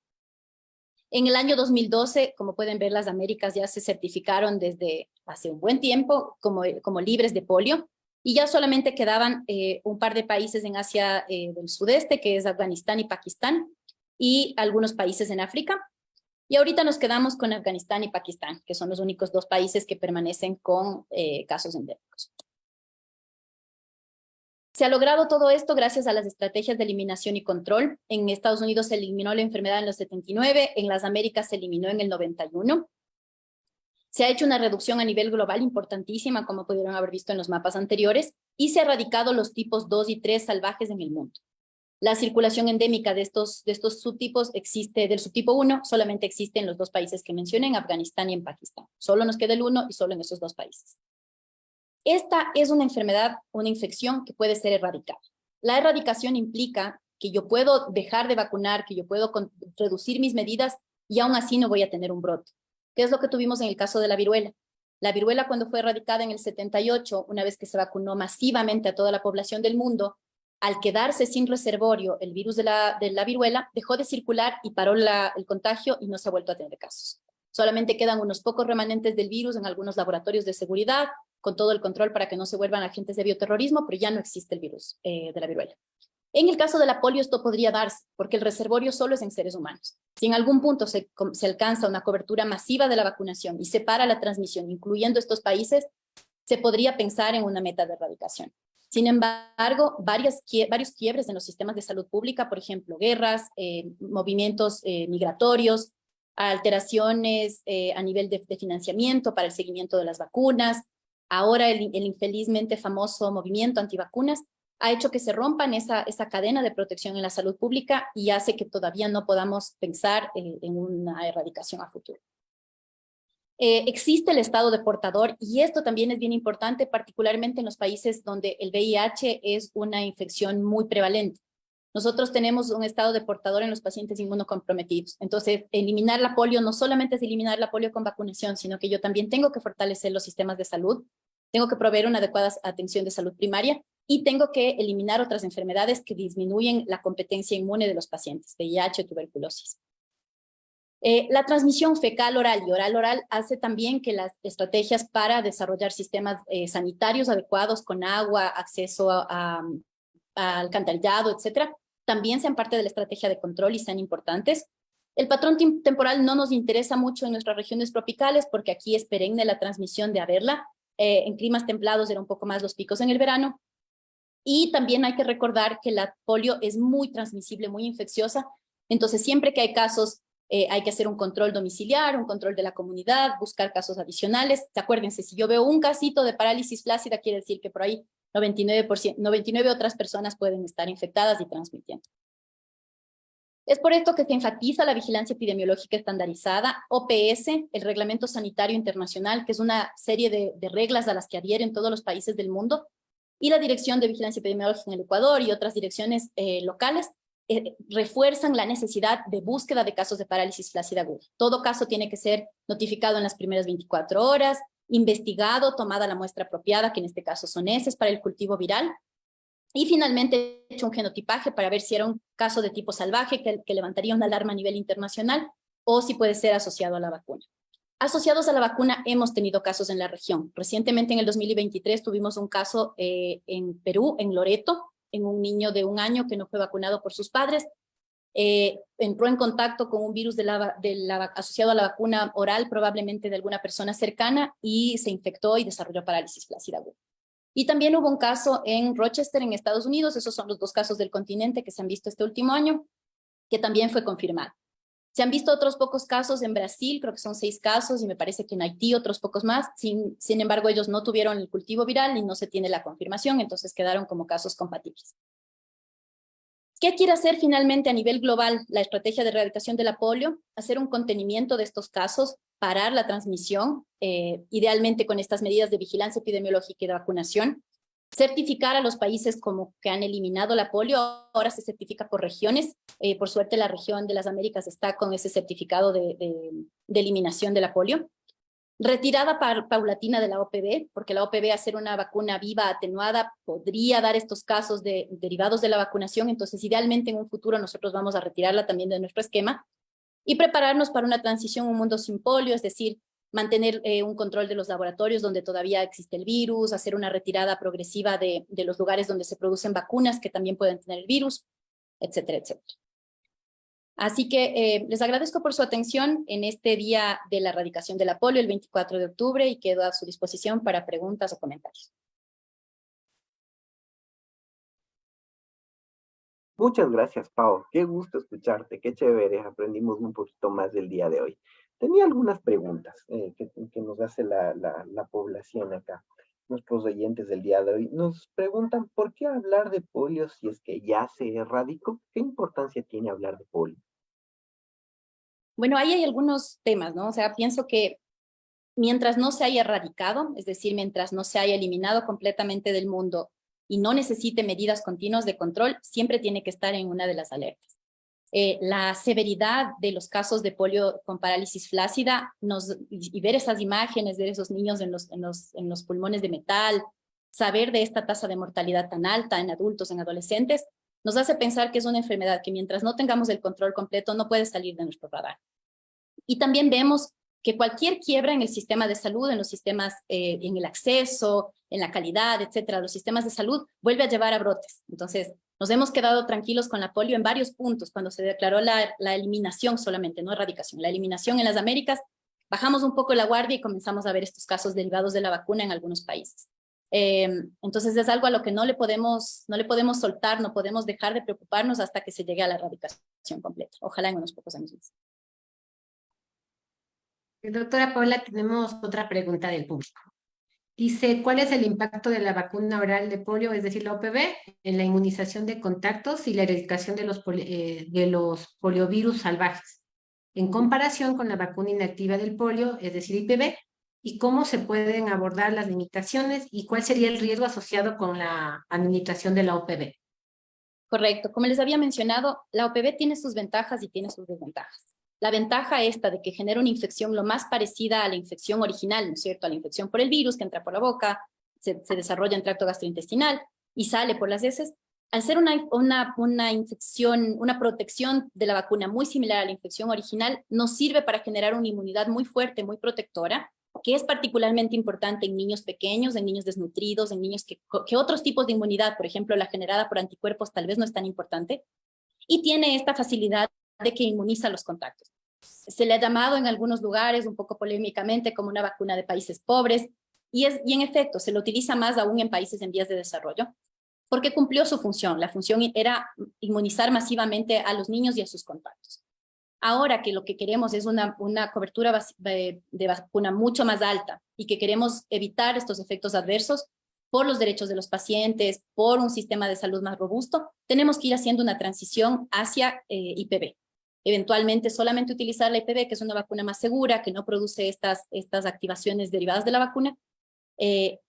En el año 2012, como pueden ver, las Américas ya se certificaron desde hace un buen tiempo como libres de polio, y ya solamente quedaban un par de países en Asia del sudeste, que es Afganistán y Pakistán, y algunos países en África. Y ahorita nos quedamos con Afganistán y Pakistán, que son los únicos dos países que permanecen con casos endémicos. Se ha logrado todo esto gracias a las estrategias de eliminación y control. En Estados Unidos se eliminó la enfermedad en los 79, en las Américas se eliminó en el 91. Se ha hecho una reducción a nivel global importantísima, como pudieron haber visto en los mapas anteriores, y se ha erradicado los tipos 2 y 3 salvajes en el mundo. La circulación endémica de estos subtipos existe, del subtipo 1, solamente existe en los dos países que mencioné, en Afganistán y en Pakistán. Solo nos queda el 1 y solo en esos dos países. Esta es una enfermedad, una infección que puede ser erradicada. La erradicación implica que yo puedo dejar de vacunar, que yo puedo reducir mis medidas y aún así no voy a tener un brote. ¿Qué es lo que tuvimos en el caso de la viruela? La viruela, cuando fue erradicada en el 78, una vez que se vacunó masivamente a toda la población del mundo, al quedarse sin reservorio el virus de la viruela, dejó de circular y paró el contagio y no se ha vuelto a tener casos. Solamente quedan unos pocos remanentes del virus en algunos laboratorios de seguridad, con todo el control para que no se vuelvan agentes de bioterrorismo, pero ya no existe el virus de la viruela. En el caso de la polio esto podría darse, porque el reservorio solo es en seres humanos. Si en algún punto se alcanza una cobertura masiva de la vacunación y se para la transmisión, incluyendo estos países, se podría pensar en una meta de erradicación. Sin embargo, varios quiebres en los sistemas de salud pública, por ejemplo, guerras, movimientos migratorios, alteraciones a nivel de financiamiento para el seguimiento de las vacunas, ahora el infelizmente famoso movimiento antivacunas, ha hecho que se rompan esa cadena de protección en la salud pública y hace que todavía no podamos pensar en una erradicación a futuro. Existe el estado de portador y esto también es bien importante, particularmente en los países donde el VIH es una infección muy prevalente. Nosotros tenemos un estado de portador en los pacientes inmunocomprometidos. Entonces, eliminar la polio no solamente es eliminar la polio con vacunación, sino que yo también tengo que fortalecer los sistemas de salud, tengo que proveer una adecuada atención de salud primaria y tengo que eliminar otras enfermedades que disminuyen la competencia inmune de los pacientes, VIH, tuberculosis. La transmisión fecal-oral y oral-oral hace también que las estrategias para desarrollar sistemas sanitarios adecuados con agua, acceso a alcantarillado, etcétera, también sean parte de la estrategia de control y sean importantes. El patrón temporal no nos interesa mucho en nuestras regiones tropicales porque aquí es perenne la transmisión de haberla. En climas templados era un poco más los picos en el verano. Y también hay que recordar que la polio es muy transmisible, muy infecciosa. Entonces, siempre que hay casos, hay que hacer un control domiciliar, un control de la comunidad, buscar casos adicionales. Acuérdense, si yo veo un casito de parálisis flácida, quiere decir que por ahí 99 otras personas pueden estar infectadas y transmitiendo. Es por esto que se enfatiza la vigilancia epidemiológica estandarizada, OPS, el Reglamento Sanitario Internacional, que es una serie de reglas a las que adhieren todos los países del mundo, y la Dirección de Vigilancia Epidemiológica en el Ecuador y otras direcciones locales, refuerzan la necesidad de búsqueda de casos de parálisis flácida aguda. Todo caso tiene que ser notificado en las primeras 24 horas, investigado, tomada la muestra apropiada, que en este caso son heces para el cultivo viral, y finalmente hecho un genotipaje para ver si era un caso de tipo salvaje que levantaría una alarma a nivel internacional o si puede ser asociado a la vacuna. Asociados a la vacuna hemos tenido casos en la región. Recientemente en el 2023 tuvimos un caso en Perú, en Loreto, en un niño de 1 año que no fue vacunado por sus padres. Entró en contacto con un virus asociado a la vacuna oral, probablemente de alguna persona cercana, y se infectó y desarrolló parálisis flácida aguda. Y también hubo un caso en Rochester, en Estados Unidos, esos son los 2 casos del continente que se han visto este último año, que también fue confirmado. Se han visto otros pocos casos en Brasil, creo que son 6 casos, y me parece que en Haití otros pocos más. Sin embargo, ellos no tuvieron el cultivo viral y no se tiene la confirmación, entonces quedaron como casos compatibles. ¿Qué quiere hacer finalmente a nivel global la estrategia de erradicación de la polio? Hacer un contenimiento de estos casos, parar la transmisión, idealmente con estas medidas de vigilancia epidemiológica y de vacunación, certificar a los países como que han eliminado la polio. Ahora se certifica por regiones. Por suerte la región de las Américas está con ese certificado de eliminación de la polio. Retirada paulatina de la OPV, porque la OPV, hacer una vacuna viva atenuada, podría dar estos casos derivados de la vacunación. Entonces, idealmente en un futuro nosotros vamos a retirarla también de nuestro esquema y prepararnos para una transición a un mundo sin polio, es decir, mantener un control de los laboratorios donde todavía existe el virus, hacer una retirada progresiva de los lugares donde se producen vacunas que también pueden tener el virus, etcétera, etcétera. Así que les agradezco por su atención en este día de la erradicación de la polio, el 24 de octubre, y quedo a su disposición para preguntas o comentarios. Muchas gracias, Pau. Qué gusto escucharte, qué chévere. Aprendimos un poquito más del día de hoy. Tenía algunas preguntas que nos hace la población acá. Nuestros oyentes del día de hoy nos preguntan, ¿por qué hablar de polio si es que ya se erradicó? ¿Qué importancia tiene hablar de polio? Bueno, ahí hay algunos temas, ¿no? O sea, pienso que mientras no se haya erradicado, es decir, mientras no se haya eliminado completamente del mundo y no necesite medidas continuas de control, siempre tiene que estar en una de las alertas. La severidad de los casos de polio con parálisis flácida y ver esas imágenes, ver esos niños en los pulmones de metal, saber de esta tasa de mortalidad tan alta en adultos, en adolescentes, nos hace pensar que es una enfermedad que mientras no tengamos el control completo no puede salir de nuestro radar. Y también vemos que cualquier quiebra en el sistema de salud, en los sistemas, en el acceso, en la calidad, etcétera, los sistemas de salud, vuelve a llevar a brotes. Entonces, nos hemos quedado tranquilos con la polio en varios puntos. Cuando se declaró la eliminación solamente, no erradicación, la eliminación en las Américas, bajamos un poco la guardia y comenzamos a ver estos casos derivados de la vacuna en algunos países. Entonces es algo a lo que no le podemos soltar, no podemos dejar de preocuparnos hasta que se llegue a la erradicación completa. Ojalá en unos pocos años más. Doctora Paula, tenemos otra pregunta del público. Dice, ¿cuál es el impacto de la vacuna oral de polio, es decir, la OPV, en la inmunización de contactos y la erradicación de los poliovirus salvajes, en comparación con la vacuna inactiva del polio, es decir, IPV, y cómo se pueden abordar las limitaciones y cuál sería el riesgo asociado con la administración de la OPV? Correcto. Como les había mencionado, la OPV tiene sus ventajas y tiene sus desventajas. La ventaja esta de que genera una infección lo más parecida a la infección original, ¿no es cierto? A la infección por el virus que entra por la boca, se desarrolla en tracto gastrointestinal y sale por las heces. Al ser una infección, una protección de la vacuna muy similar a la infección original, nos sirve para generar una inmunidad muy fuerte, muy protectora, que es particularmente importante en niños pequeños, en niños desnutridos, en niños que otros tipos de inmunidad, por ejemplo, la generada por anticuerpos, tal vez no es tan importante, y tiene esta facilidad de que inmuniza los contactos. Se le ha llamado en algunos lugares, un poco polémicamente, como una vacuna de países pobres, y en efecto, se lo utiliza más aún en países en vías de desarrollo, porque cumplió su función. La función era inmunizar masivamente a los niños y a sus contactos. Ahora que lo que queremos es una cobertura de vacuna mucho más alta y que queremos evitar estos efectos adversos por los derechos de los pacientes, por un sistema de salud más robusto, tenemos que ir haciendo una transición hacia IPV. Eventualmente solamente utilizar la IPV, que es una vacuna más segura, que no produce estas activaciones derivadas de la vacuna,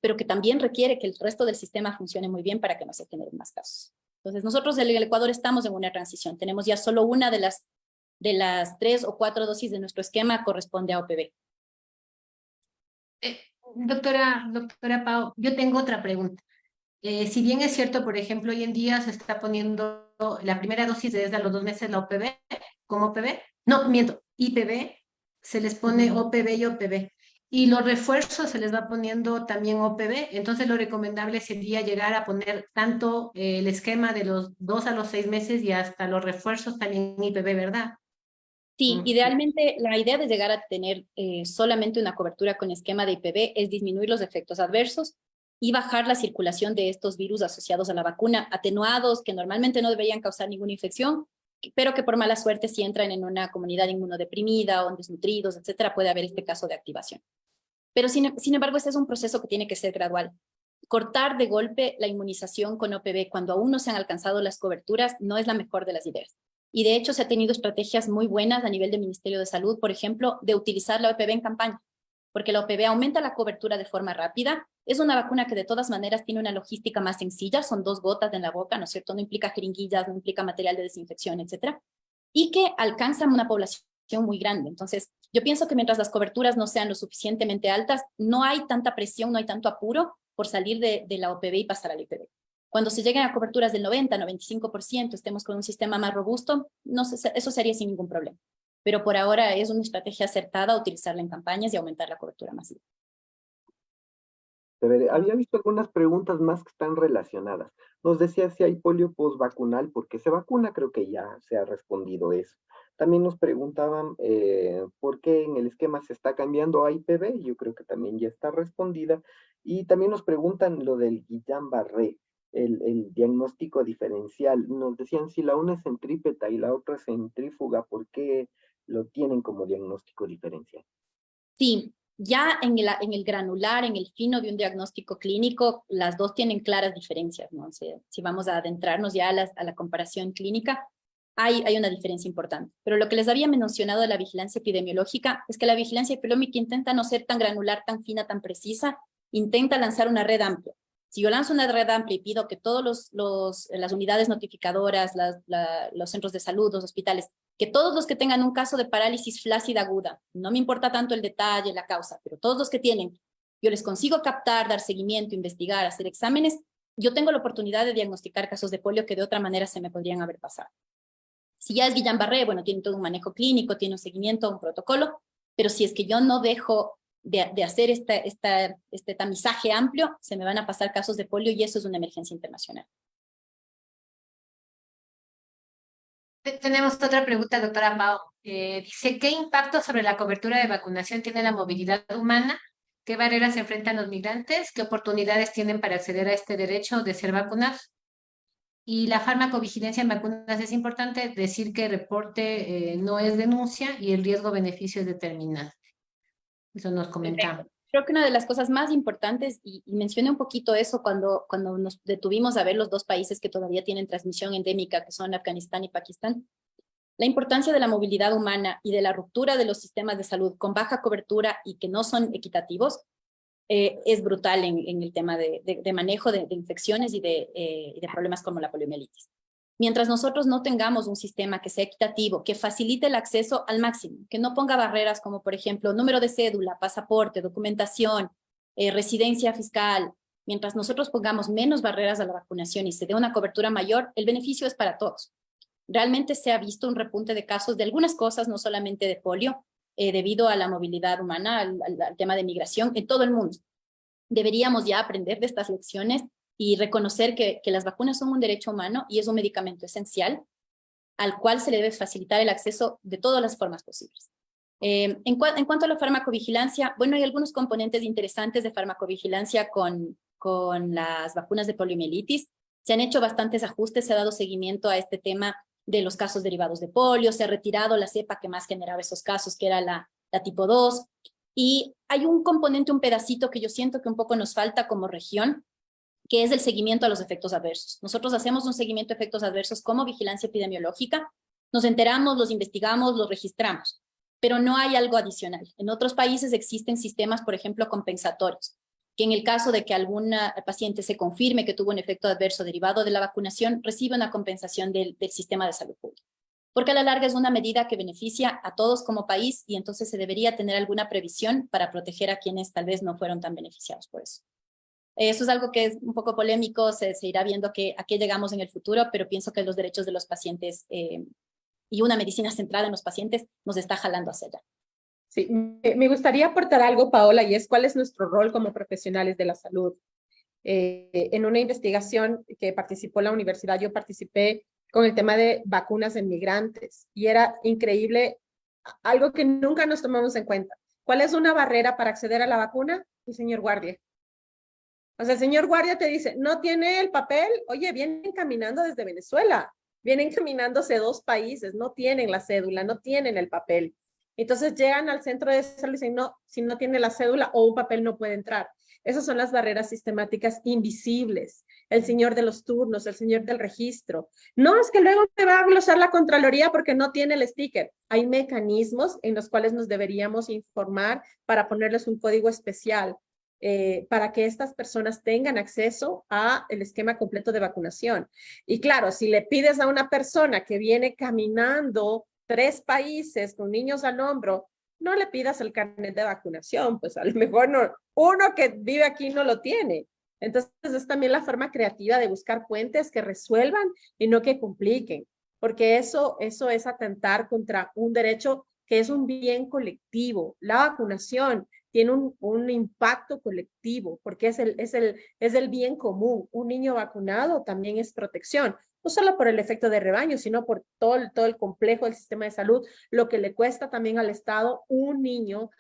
pero que también requiere que el resto del sistema funcione muy bien para que no se generen más casos. Entonces nosotros en el Ecuador estamos en una transición. Tenemos ya solo una de las 3 o 4 dosis de nuestro esquema corresponde a OPV. Doctora Pau, yo tengo otra pregunta. Si bien es cierto, por ejemplo, hoy en día se está poniendo la primera dosis desde a los 2 meses la OPV, como OPV, no, miento, IPV, se les pone OPV y OPV. Y los refuerzos se les va poniendo también OPV, entonces lo recomendable sería llegar a poner tanto el esquema de los 2 a los 6 meses y hasta los refuerzos también IPV, ¿verdad? Sí, idealmente la idea de llegar a tener solamente una cobertura con esquema de IPV es disminuir los efectos adversos y bajar la circulación de estos virus asociados a la vacuna, atenuados, que normalmente no deberían causar ninguna infección, pero que por mala suerte si entran en una comunidad inmunodeprimida o en desnutridos, etcétera, puede haber este caso de activación. Pero sin embargo, este es un proceso que tiene que ser gradual. Cortar de golpe la inmunización con OPV cuando aún no se han alcanzado las coberturas no es la mejor de las ideas. Y de hecho se ha tenido estrategias muy buenas a nivel del Ministerio de Salud, por ejemplo, de utilizar la OPV en campaña, porque la OPV aumenta la cobertura de forma rápida. Es una vacuna que de todas maneras tiene una logística más sencilla, son 2 gotas en la boca, ¿no es cierto? No implica jeringuillas, no implica material de desinfección, etcétera, y que alcanza una población muy grande. Entonces, yo pienso que mientras las coberturas no sean lo suficientemente altas, no hay tanta presión, no hay tanto apuro por salir de la OPV y pasar al IPV. Cuando se lleguen a coberturas del 90, 95%, estemos con un sistema más robusto, no sé, eso sería sin ningún problema. Pero por ahora es una estrategia acertada utilizarla en campañas y aumentar la cobertura masiva. Había visto algunas preguntas más que están relacionadas. Nos decía si hay polio postvacunal, porque se vacuna, creo que ya se ha respondido eso. También nos preguntaban por qué en el esquema se está cambiando a IPV, yo creo que también ya está respondida. Y también nos preguntan lo del Guillain-Barré, el diagnóstico diferencial. Nos decían si la una es centrípeta y la otra es centrífuga, ¿por qué lo tienen como diagnóstico diferencial? Sí, ya en el granular, en el fino de un diagnóstico clínico, las dos tienen claras diferencias, ¿no? O sea, si vamos a adentrarnos ya a la comparación clínica, hay una diferencia importante. Pero lo que les había mencionado de la vigilancia epidemiológica es que la vigilancia epidemiológica intenta no ser tan granular, tan fina, tan precisa, intenta lanzar una red amplia. Si yo lanzo una red amplia y pido que todas las unidades notificadoras, los centros de salud, los hospitales, que todos los que tengan un caso de parálisis flácida aguda, no me importa tanto el detalle, la causa, pero todos los que tienen, yo les consigo captar, dar seguimiento, investigar, hacer exámenes, yo tengo la oportunidad de diagnosticar casos de polio que de otra manera se me podrían haber pasado. Si ya es Guillain-Barré, bueno, tiene todo un manejo clínico, tiene un seguimiento, un protocolo, pero si es que yo no dejo de hacer este tamizaje amplio, se me van a pasar casos de polio y eso es una emergencia internacional. Tenemos otra pregunta, doctora Pao. Dice, ¿qué impacto sobre la cobertura de vacunación tiene la movilidad humana? ¿Qué barreras enfrentan los migrantes? ¿Qué oportunidades tienen para acceder a este derecho de ser vacunados? Y la farmacovigilancia en vacunas es importante decir que reporte no es denuncia y el riesgo-beneficio es determinante. Eso nos comentamos. Creo que una de las cosas más importantes, y mencioné un poquito eso cuando nos detuvimos a ver los 2 países que todavía tienen transmisión endémica, que son Afganistán y Pakistán, la importancia de la movilidad humana y de la ruptura de los sistemas de salud con baja cobertura y que no son equitativos, es brutal en el tema de manejo de infecciones y de problemas como la poliomielitis. Mientras nosotros no tengamos un sistema que sea equitativo, que facilite el acceso al máximo, que no ponga barreras como, por ejemplo, número de cédula, pasaporte, documentación, residencia fiscal, mientras nosotros pongamos menos barreras a la vacunación y se dé una cobertura mayor, el beneficio es para todos. Realmente se ha visto un repunte de casos de algunas cosas, no solamente de polio, debido a la movilidad humana, al tema de migración en todo el mundo. Deberíamos ya aprender de estas lecciones y reconocer que las vacunas son un derecho humano y es un medicamento esencial al cual se le debe facilitar el acceso de todas las formas posibles. En cuanto a la farmacovigilancia, bueno, hay algunos componentes interesantes de farmacovigilancia con las vacunas de poliomielitis. Se han hecho bastantes ajustes, se ha dado seguimiento a este tema de los casos derivados de polio, se ha retirado la cepa que más generaba esos casos, que era la tipo 2, y hay un componente, un pedacito que yo siento que un poco nos falta como región, que es el seguimiento a los efectos adversos. Nosotros hacemos un seguimiento de efectos adversos como vigilancia epidemiológica, nos enteramos, los investigamos, los registramos, pero no hay algo adicional. En otros países existen sistemas, por ejemplo, compensatorios, que en el caso de que algún paciente se confirme que tuvo un efecto adverso derivado de la vacunación, recibe una compensación del sistema de salud pública. Porque a la larga es una medida que beneficia a todos como país y entonces se debería tener alguna previsión para proteger a quienes tal vez no fueron tan beneficiados por eso. Eso es algo que es un poco polémico, se irá viendo a qué llegamos en el futuro, pero pienso que los derechos de los pacientes y una medicina centrada en los pacientes nos está jalando hacia allá. Sí, me gustaría aportar algo, Paola, y es cuál es nuestro rol como profesionales de la salud. En una investigación que participó la universidad, yo participé con el tema de vacunas en migrantes y era increíble, algo que nunca nos tomamos en cuenta. ¿Cuál es una barrera para acceder a la vacuna? El señor guardia. O sea, el señor guardia te dice, no tiene el papel, oye, vienen caminando desde Venezuela. vienen caminándose 2 países, no tienen la cédula, no tienen el papel. Entonces llegan al centro de salud y dicen, no, si no tiene la cédula o un papel no puede entrar. Esas son las barreras sistemáticas invisibles. El señor de los turnos, el señor del registro. No, es que luego te va a glosar la Contraloría porque no tiene el sticker. Hay mecanismos en los cuales nos deberíamos informar para ponerles un código especial para que estas personas tengan acceso al esquema completo de vacunación. Y claro, si le pides a una persona que viene caminando 3 países con niños al hombro, no le pidas el carnet de vacunación, pues a lo mejor no, uno que vive aquí no lo tiene. Entonces es también la forma creativa de buscar puentes que resuelvan y no que compliquen, porque eso es atentar contra un derecho que es un bien colectivo. La vacunación tiene un impacto colectivo, porque es el bien común. Un niño vacunado también es protección, no solo por el efecto de rebaño, sino por todo el complejo del sistema de salud, lo que le cuesta también al Estado un niño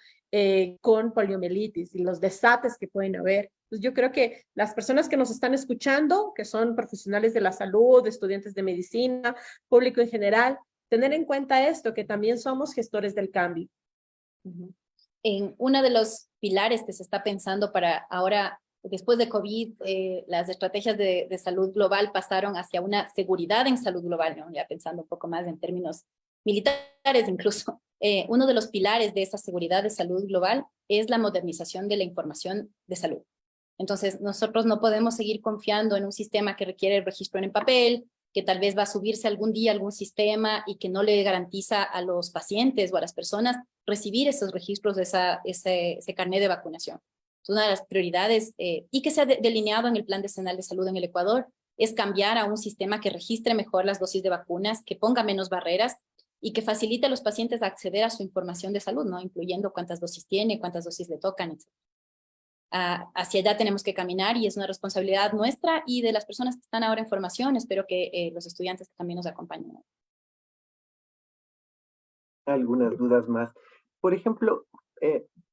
con poliomielitis y los desates que pueden haber. Pues yo creo que las personas que nos están escuchando, que son profesionales de la salud, estudiantes de medicina, público en general, tener en cuenta esto, que también somos gestores del cambio. En uno de los pilares que se está pensando para ahora, después de COVID, las estrategias de salud global pasaron hacia una seguridad en salud global, ¿no? Ya pensando un poco más en términos militares incluso. Uno de los pilares de esa seguridad de salud global es la modernización de la información de salud. Entonces, nosotros no podemos seguir confiando en un sistema que requiere el registro en papel, que tal vez va a subirse algún día a algún sistema y que no le garantiza a los pacientes o a las personas recibir esos registros de ese carnet de vacunación. Es una de las prioridades y que se ha delineado en el Plan Decenal de Salud en el Ecuador, es cambiar a un sistema que registre mejor las dosis de vacunas, que ponga menos barreras y que facilite a los pacientes acceder a su información de salud, ¿no? Incluyendo cuántas dosis tiene, cuántas dosis le tocan, etc. Hacia allá tenemos que caminar y es una responsabilidad nuestra y de las personas que están ahora en formación. Espero que los estudiantes también nos acompañen. Algunas dudas más. Por ejemplo,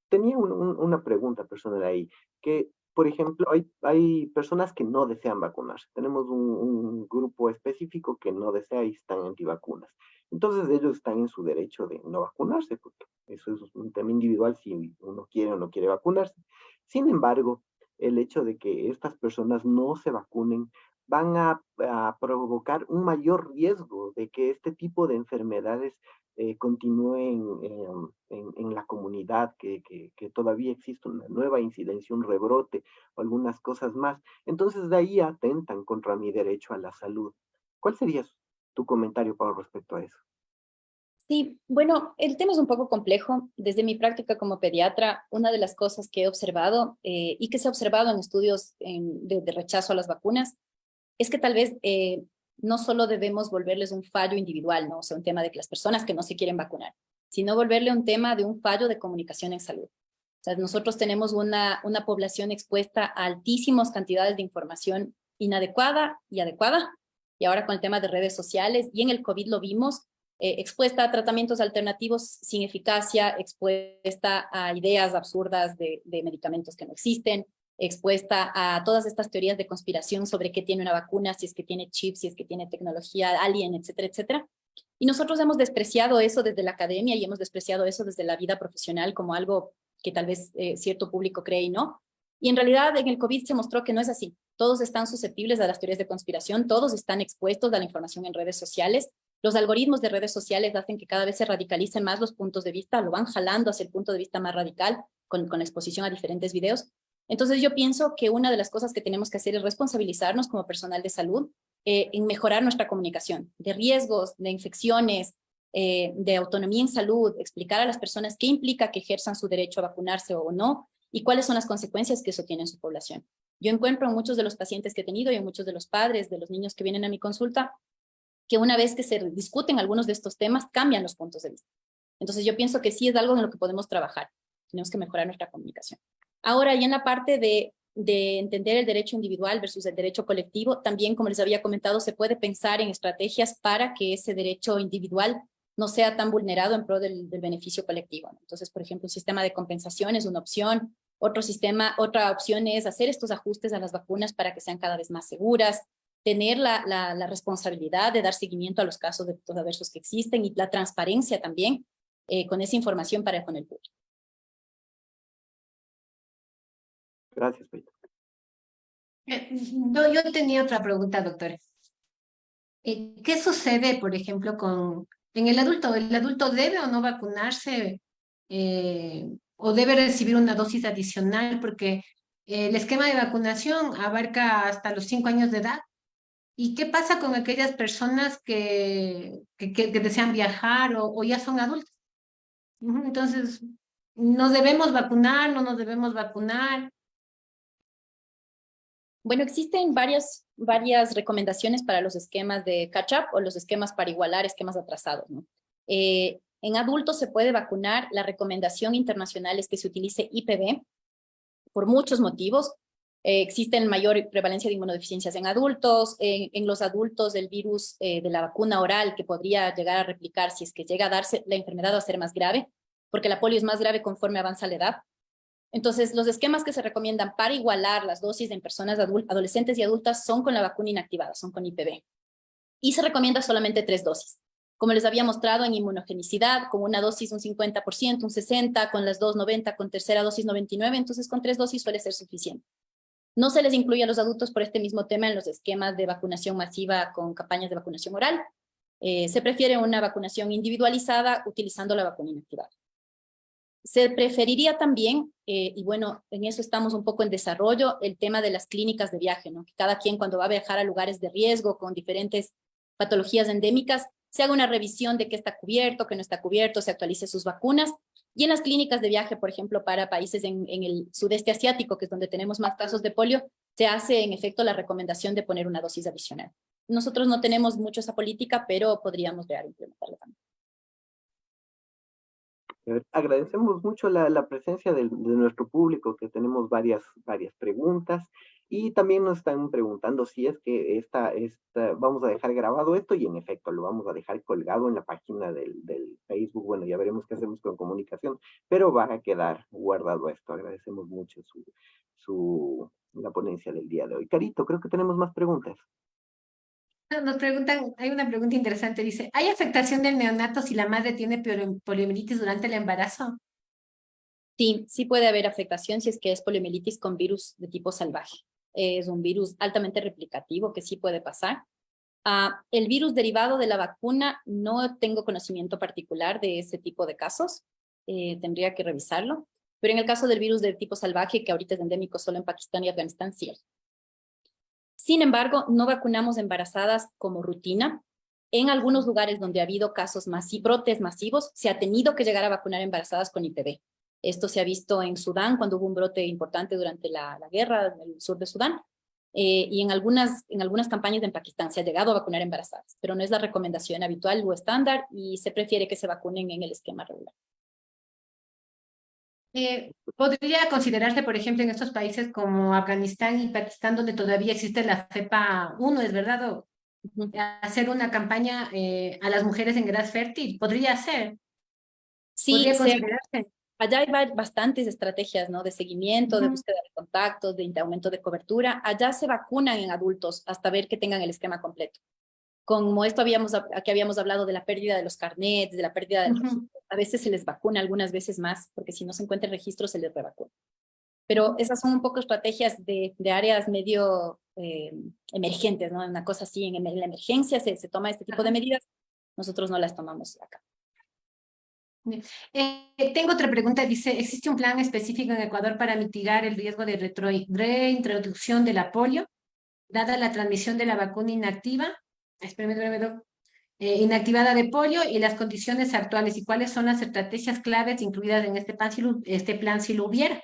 tenía una pregunta personal ahí, que, por ejemplo, hay personas que no desean vacunarse. Tenemos un grupo específico que no desea y están antivacunas. Entonces ellos están en su derecho de no vacunarse, porque eso es un tema individual si uno quiere o no quiere vacunarse. Sin embargo, el hecho de que estas personas no se vacunen van a provocar un mayor riesgo de que este tipo de enfermedades continúen en la comunidad, que todavía existe una nueva incidencia, un rebrote o algunas cosas más. Entonces de ahí atentan contra mi derecho a la salud. ¿Cuál sería tu comentario con respecto a eso? Sí, bueno, el tema es un poco complejo. Desde mi práctica como pediatra, una de las cosas que he observado y que se ha observado en estudios de rechazo a las vacunas es que tal vez no solo debemos volverles un fallo individual, ¿no? O sea, un tema de que las personas que no se quieren vacunar, sino volverle un tema de un fallo de comunicación en salud. O sea, nosotros tenemos una población expuesta a altísimas cantidades de información inadecuada y adecuada, y ahora con el tema de redes sociales, y en el COVID lo vimos, expuesta a tratamientos alternativos sin eficacia, expuesta a ideas absurdas de medicamentos que no existen, expuesta a todas estas teorías de conspiración sobre qué tiene una vacuna, si es que tiene chips, si es que tiene tecnología alien, etcétera, etcétera. Y nosotros hemos despreciado eso desde la academia y hemos despreciado eso desde la vida profesional como algo que tal vez cierto público cree y no. Y en realidad en el COVID se mostró que no es así. Todos están susceptibles a las teorías de conspiración, todos están expuestos a la información en redes sociales. Los algoritmos de redes sociales hacen que cada vez se radicalicen más los puntos de vista, lo van jalando hacia el punto de vista más radical con la exposición a diferentes videos. Entonces yo pienso que una de las cosas que tenemos que hacer es responsabilizarnos como personal de salud en mejorar nuestra comunicación de riesgos, de infecciones, de autonomía en salud, explicar a las personas qué implica que ejerzan su derecho a vacunarse o no y cuáles son las consecuencias que eso tiene en su población. Yo encuentro en muchos de los pacientes que he tenido y en muchos de los padres de los niños que vienen a mi consulta que una vez que se discuten algunos de estos temas cambian los puntos de vista. Entonces yo pienso que sí es algo en lo que podemos trabajar. Tenemos que mejorar nuestra comunicación. Ahora, ya en la parte de entender el derecho individual versus el derecho colectivo, también, como les había comentado, se puede pensar en estrategias para que ese derecho individual no sea tan vulnerado en pro del beneficio colectivo, ¿no? Entonces, por ejemplo, un sistema de compensación es una opción. Otra opción es hacer estos ajustes a las vacunas para que sean cada vez más seguras. tener la responsabilidad de dar seguimiento a los casos de efectos adversos que existen y la transparencia también con esa información con el público. Gracias, Peito. Yo tenía otra pregunta, doctor. ¿Qué sucede, por ejemplo, en el adulto? ¿El adulto debe o no vacunarse o debe recibir una dosis adicional? Porque el esquema de vacunación abarca hasta los 5 años de edad. ¿Y qué pasa con aquellas personas que desean viajar o ya son adultos? Entonces, ¿nos debemos vacunar? ¿No nos debemos vacunar? Bueno, existen varias recomendaciones para los esquemas de catch-up o los esquemas para igualar esquemas atrasados, ¿no? En adultos se puede vacunar. La recomendación internacional es que se utilice IPV por muchos motivos. Existe mayor prevalencia de inmunodeficiencias en adultos. En los adultos, el virus de la vacuna oral que podría llegar a replicar, si es que llega a darse, la enfermedad va a ser más grave, porque la polio es más grave conforme avanza la edad. Entonces, los esquemas que se recomiendan para igualar las dosis en personas adolescentes y adultas son con la vacuna inactivada, son con IPV. Y se recomienda solamente 3 dosis. Como les había mostrado en inmunogenicidad, con una dosis un 50%, un 60%, con las 2, 90%, con tercera dosis 99%, entonces con 3 dosis suele ser suficiente. No se les incluye a los adultos por este mismo tema en los esquemas de vacunación masiva con campañas de vacunación oral. Se prefiere una vacunación individualizada utilizando la vacuna inactivada. Se preferiría también, y bueno, en eso estamos un poco en desarrollo, el tema de las clínicas de viaje, ¿no? Que cada quien cuando va a viajar a lugares de riesgo con diferentes patologías endémicas, se haga una revisión de qué está cubierto, qué no está cubierto, se actualice sus vacunas. Y en las clínicas de viaje, por ejemplo, para países en el sudeste asiático, que es donde tenemos más casos de polio, se hace en efecto la recomendación de poner una dosis adicional. Nosotros no tenemos mucho esa política, pero podríamos ver implementarla también. Agradecemos mucho la presencia de nuestro público, que tenemos varias preguntas, y también nos están preguntando si es que vamos a dejar grabado esto, y en efecto lo vamos a dejar colgado en la página del Facebook. Bueno, ya veremos qué hacemos con comunicación, pero va a quedar guardado esto. Agradecemos mucho la ponencia del día de hoy. Carito, creo que tenemos más preguntas. Nos preguntan, hay una pregunta interesante, dice, ¿hay afectación del neonato si la madre tiene poliomielitis durante el embarazo? Sí, sí puede haber afectación si es que es poliomielitis con virus de tipo salvaje. Es un virus altamente replicativo que sí puede pasar. El virus derivado de la vacuna, no tengo conocimiento particular de ese tipo de casos. Tendría que revisarlo. Pero en el caso del virus de tipo salvaje, que ahorita es endémico solo en Pakistán y Afganistán, sí. Sin embargo, no vacunamos embarazadas como rutina. En algunos lugares donde ha habido casos brotes masivos, se ha tenido que llegar a vacunar embarazadas con IPV. Esto se ha visto en Sudán, cuando hubo un brote importante durante la guerra en el sur de Sudán. Y en algunas campañas en Pakistán se ha llegado a vacunar embarazadas, pero no es la recomendación habitual o estándar, y se prefiere que se vacunen en el esquema regular. ¿Podría considerarse, por ejemplo, en estos países como Afganistán y Pakistán, donde todavía existe la cepa 1, es verdad, hacer una campaña a las mujeres en edad fértil? ¿Podría ser? Sí, ¿Podría considerarse? allá hay bastantes estrategias, ¿no? De seguimiento, de búsqueda de contactos, de aumento de cobertura. Allá se vacunan en adultos hasta ver que tengan el esquema completo. Como esto aquí habíamos hablado de la pérdida de los carnets, de la pérdida del registro. A veces se les vacuna, algunas veces más, porque si no se encuentra el registro se les revacuna. Pero esas son un poco estrategias de áreas medio emergentes, ¿no? Una cosa así, en la emergencia se toma este tipo de medidas, nosotros no las tomamos acá. Tengo otra pregunta, dice, ¿existe un plan específico en Ecuador para mitigar el riesgo de reintroducción de la polio, dada la transmisión de la vacuna inactiva? Inactivada de polio y las condiciones actuales, y cuáles son las estrategias claves incluidas en este plan si lo hubiera?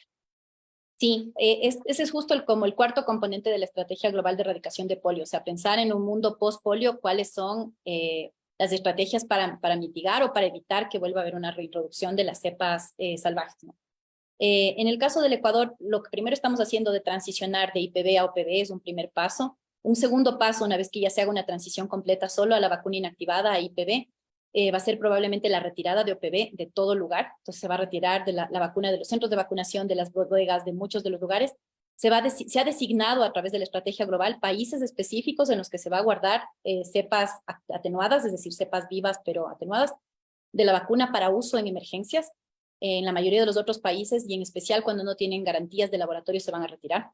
Sí, ese es justo como el cuarto componente de la estrategia global de erradicación de polio, o sea, pensar en un mundo post-polio, cuáles son las estrategias para mitigar o para evitar que vuelva a haber una reintroducción de las cepas salvajes, ¿no? En el caso del Ecuador, lo que primero estamos haciendo de transicionar de IPV a OPV es un primer paso. Un segundo paso, una vez que ya se haga una transición completa solo a la vacuna inactivada, a IPV, va a ser probablemente la retirada de OPV de todo lugar. Entonces se va a retirar de la vacuna de los centros de vacunación, de las bodegas, de muchos de los lugares. se ha designado a través de la estrategia global países específicos en los que se va a guardar cepas atenuadas, es decir, cepas vivas pero atenuadas, de la vacuna para uso en emergencias. En la mayoría de los otros países, y en especial cuando no tienen garantías de laboratorio, se van a retirar.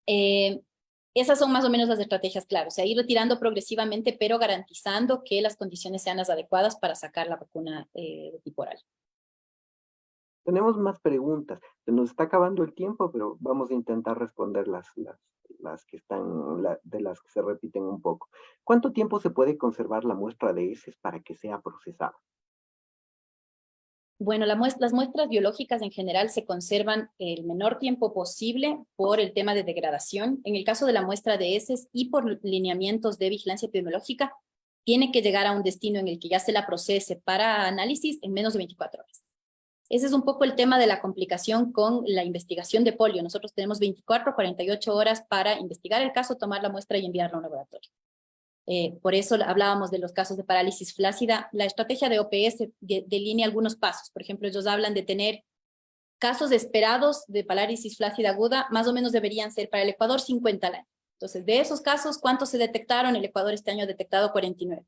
Esas son más o menos las estrategias claras, o sea, ir retirando progresivamente, pero garantizando que las condiciones sean las adecuadas para sacar la vacuna de tipo oral. Tenemos más preguntas. Se nos está acabando el tiempo, pero vamos a intentar responder las que están, de las que se repiten un poco. ¿Cuánto tiempo se puede conservar la muestra de heces para que sea procesada? Bueno, las muestras biológicas en general se conservan el menor tiempo posible por el tema de degradación. En el caso de la muestra de heces y por lineamientos de vigilancia epidemiológica, tiene que llegar a un destino en el que ya se la procese para análisis en menos de 24 horas. Ese es un poco el tema de la complicación con la investigación de polio. Nosotros tenemos 24 a 48 horas para investigar el caso, tomar la muestra y enviarla a un laboratorio. Por eso hablábamos de los casos de parálisis flácida. La estrategia de OPS delinea algunos pasos. Por ejemplo, ellos hablan de tener casos esperados de parálisis flácida aguda, más o menos deberían ser para el Ecuador 50 al año. Entonces, de esos casos, ¿cuántos se detectaron? El Ecuador este año ha detectado 49.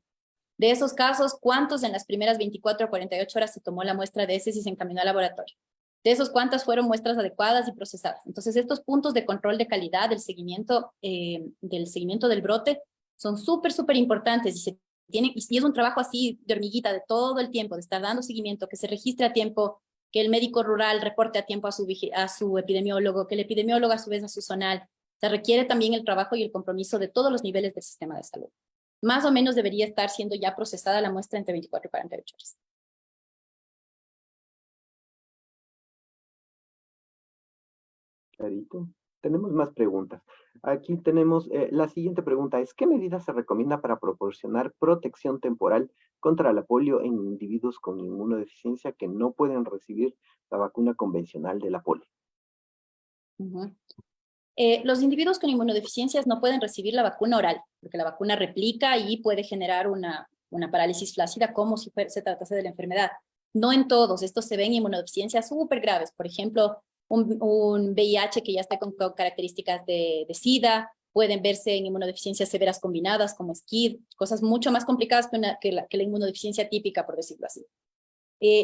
De esos casos, ¿cuántos en las primeras 24 a 48 horas se tomó la muestra de heces y se encaminó al laboratorio? De esos, ¿cuántas fueron muestras adecuadas y procesadas? Entonces, estos puntos de control de calidad del seguimiento del brote son súper importantes y es un trabajo así de hormiguita de todo el tiempo, de estar dando seguimiento, que se registre a tiempo, que el médico rural reporte a tiempo a su epidemiólogo, que el epidemiólogo a su vez a su zonal. Se requiere también el trabajo y el compromiso de todos los niveles del sistema de salud. Más o menos debería estar siendo ya procesada la muestra entre 24 y 48 horas. Clarito. Tenemos más preguntas. Aquí tenemos, la siguiente pregunta es, ¿qué medidas se recomienda para proporcionar protección temporal contra la polio en individuos con inmunodeficiencia que no pueden recibir la vacuna convencional de la polio? Los individuos con inmunodeficiencias no pueden recibir la vacuna oral, porque la vacuna replica y puede generar una parálisis flácida como si se tratase de la enfermedad. No en todos, estos se ven inmunodeficiencias súper graves. Por ejemplo, un VIH que ya esté con características de SIDA, pueden verse en inmunodeficiencias severas combinadas como SCID, cosas mucho más complicadas que la inmunodeficiencia típica, por decirlo así.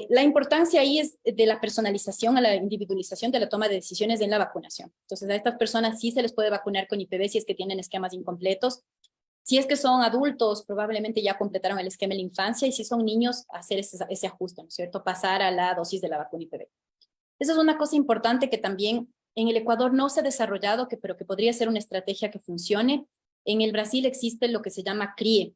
La importancia ahí es de la personalización a la individualización de la toma de decisiones en la vacunación. Entonces, a estas personas sí se les puede vacunar con IPV si es que tienen esquemas incompletos. Si es que son adultos, probablemente ya completaron el esquema en la infancia, y si son niños, hacer ese ajuste, ¿no es cierto? Pasar a la dosis de la vacuna IPV. Eso es una cosa importante que también en el Ecuador no se ha desarrollado, pero que podría ser una estrategia que funcione. En el Brasil existe lo que se llama CRIE,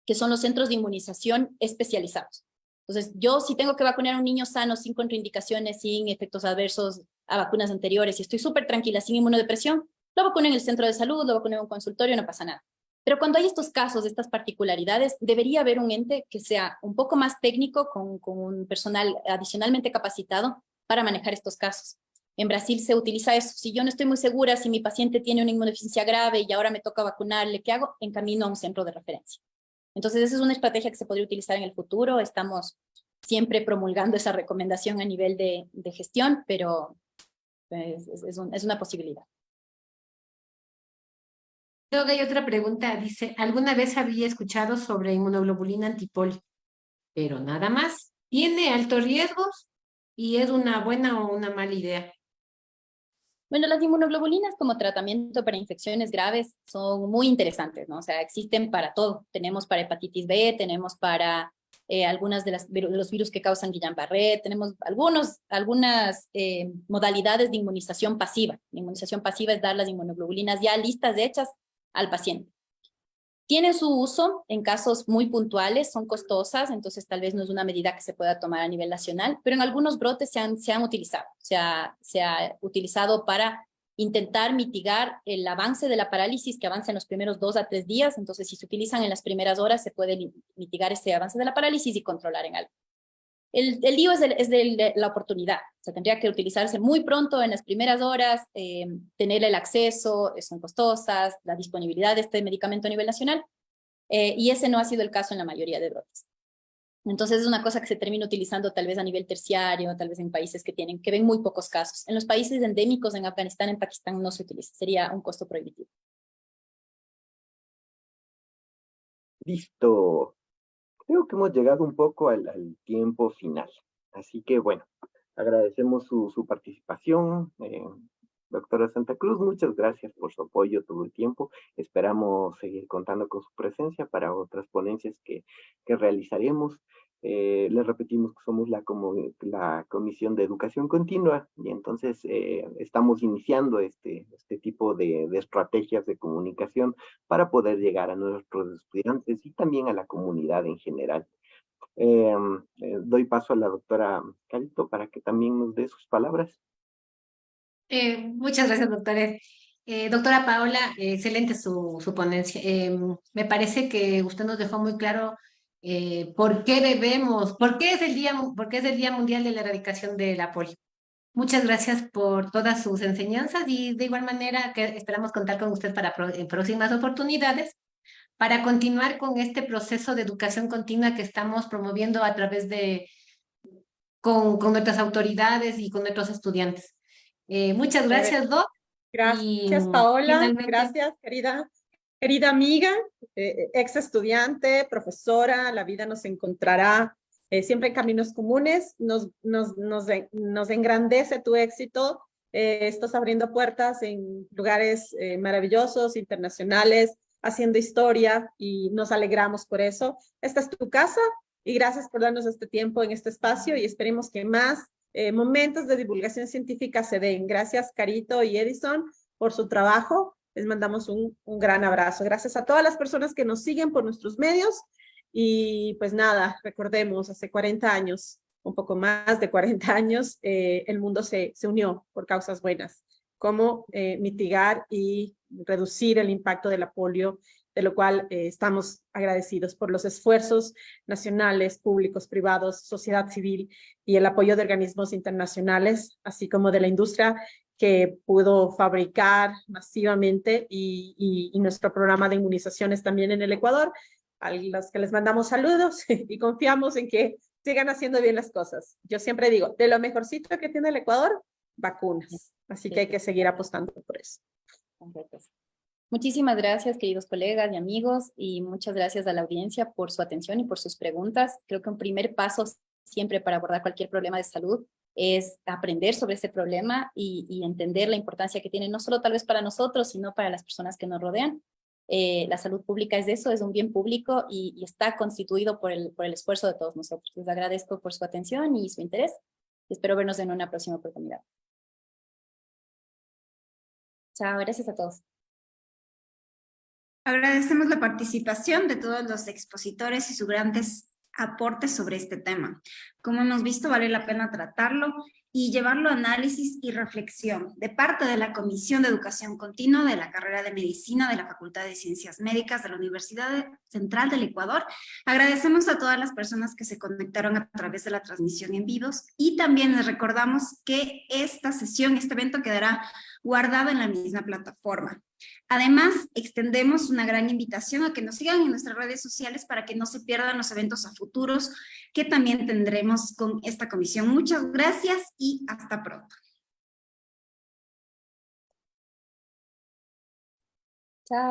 que son los centros de inmunización especializados. Entonces, yo si tengo que vacunar a un niño sano, sin contraindicaciones, sin efectos adversos a vacunas anteriores, y estoy súper tranquila, sin inmunodepresión, lo vacuno en el centro de salud, lo vacuno en un consultorio, no pasa nada. Pero cuando hay estos casos, estas particularidades, debería haber un ente que sea un poco más técnico, con un personal adicionalmente capacitado para manejar estos casos. En Brasil se utiliza eso. Si yo no estoy muy segura si mi paciente tiene una inmunodeficiencia grave y ahora me toca vacunarle, ¿qué hago? Encamino a un centro de referencia. Entonces, esa es una estrategia que se podría utilizar en el futuro. Estamos siempre promulgando esa recomendación a nivel de gestión, pero es una posibilidad. Luego hay otra pregunta, dice, ¿alguna vez había escuchado sobre inmunoglobulina antipolio? Pero nada más. ¿Tiene altos riesgos? ¿Y es una buena o una mala idea? Bueno, las inmunoglobulinas como tratamiento para infecciones graves son muy interesantes, ¿no? O sea, existen para todo. Tenemos para hepatitis B, tenemos para algunas de los virus que causan Guillain-Barré, tenemos algunas modalidades de inmunización pasiva. La inmunización pasiva es dar las inmunoglobulinas ya listas, hechas al paciente. Tienen su uso en casos muy puntuales, son costosas, entonces tal vez no es una medida que se pueda tomar a nivel nacional, pero en algunos brotes se han utilizado. Se ha utilizado para intentar mitigar el avance de la parálisis que avanza en los primeros 2 a 3 días, entonces si se utilizan en las primeras horas se puede mitigar ese avance de la parálisis y controlar en algo. El lío es de la oportunidad, o sea, tendría que utilizarse muy pronto en las primeras horas, tener el acceso, son costosas, la disponibilidad de este medicamento a nivel nacional, y ese no ha sido el caso en la mayoría de brotes. Entonces es una cosa que se termina utilizando tal vez a nivel terciario, tal vez en países que ven muy pocos casos. En los países endémicos, en Afganistán, en Pakistán, no se utiliza. Sería un costo prohibitivo. Listo. Creo que hemos llegado un poco al tiempo final. Así que bueno, agradecemos su participación. Doctora Santa Cruz, muchas gracias por su apoyo todo el tiempo. Esperamos seguir contando con su presencia para otras ponencias que realizaremos. Les repetimos que somos la Comisión de Educación Continua y entonces estamos iniciando este tipo de estrategias de comunicación para poder llegar a nuestros estudiantes y también a la comunidad en general. Doy paso a la doctora Carito para que también nos dé sus palabras. Muchas gracias, doctora. Doctora Paola, excelente su ponencia. Me parece que usted nos dejó muy claro por qué es el Día Mundial de la Erradicación de la Polio. Muchas gracias por todas sus enseñanzas y de igual manera que esperamos contar con usted para en próximas oportunidades para continuar con este proceso de educación continua que estamos promoviendo a través con nuestras autoridades y con nuestros estudiantes. Muchas gracias, Doc. Y Gracias, Paola. finalmente, Gracias, querida amiga, ex estudiante, profesora. La vida nos encontrará siempre en caminos comunes. Nos engrandece tu éxito. Estás abriendo puertas en lugares maravillosos, internacionales, haciendo historia y nos alegramos por eso. Esta es tu casa y gracias por darnos este tiempo en este espacio y esperemos que más momentos de divulgación científica se den. Gracias, Carito y Edison, por su trabajo. Les mandamos un gran abrazo. Gracias a todas las personas que nos siguen por nuestros medios. Y pues nada, recordemos, hace 40 años, un poco más de 40 años, el mundo se unió por causas buenas. Cómo mitigar y reducir el impacto de la polio, de lo cual estamos agradecidos por los esfuerzos nacionales, públicos, privados, sociedad civil y el apoyo de organismos internacionales, así como de la industria que pudo fabricar masivamente y nuestro programa de inmunizaciones también en el Ecuador, a los que les mandamos saludos y confiamos en que sigan haciendo bien las cosas. Yo siempre digo, de lo mejorcito que tiene el Ecuador, vacunas. Así que hay que seguir apostando por eso. Muchísimas gracias, queridos colegas y amigos, y muchas gracias a la audiencia por su atención y por sus preguntas. Creo que un primer paso siempre para abordar cualquier problema de salud es aprender sobre ese problema y entender la importancia que tiene, no solo tal vez para nosotros, sino para las personas que nos rodean. La salud pública es eso, es un bien público y está constituido por el esfuerzo de todos nosotros. Les agradezco por su atención y su interés y espero vernos en una próxima oportunidad. Chao, gracias a todos. Agradecemos la participación de todos los expositores y sus grandes aportes sobre este tema. Como hemos visto, vale la pena tratarlo y llevarlo a análisis y reflexión de parte de la Comisión de Educación Continua de la carrera de Medicina de la Facultad de Ciencias Médicas de la Universidad Central del Ecuador. Agradecemos a todas las personas que se conectaron a través de la transmisión en vivos y también les recordamos que esta sesión, este evento quedará guardado en la misma plataforma. Además, extendemos una gran invitación a que nos sigan en nuestras redes sociales para que no se pierdan los eventos a futuros que también tendremos con esta comisión. Muchas gracias y hasta pronto. Chao.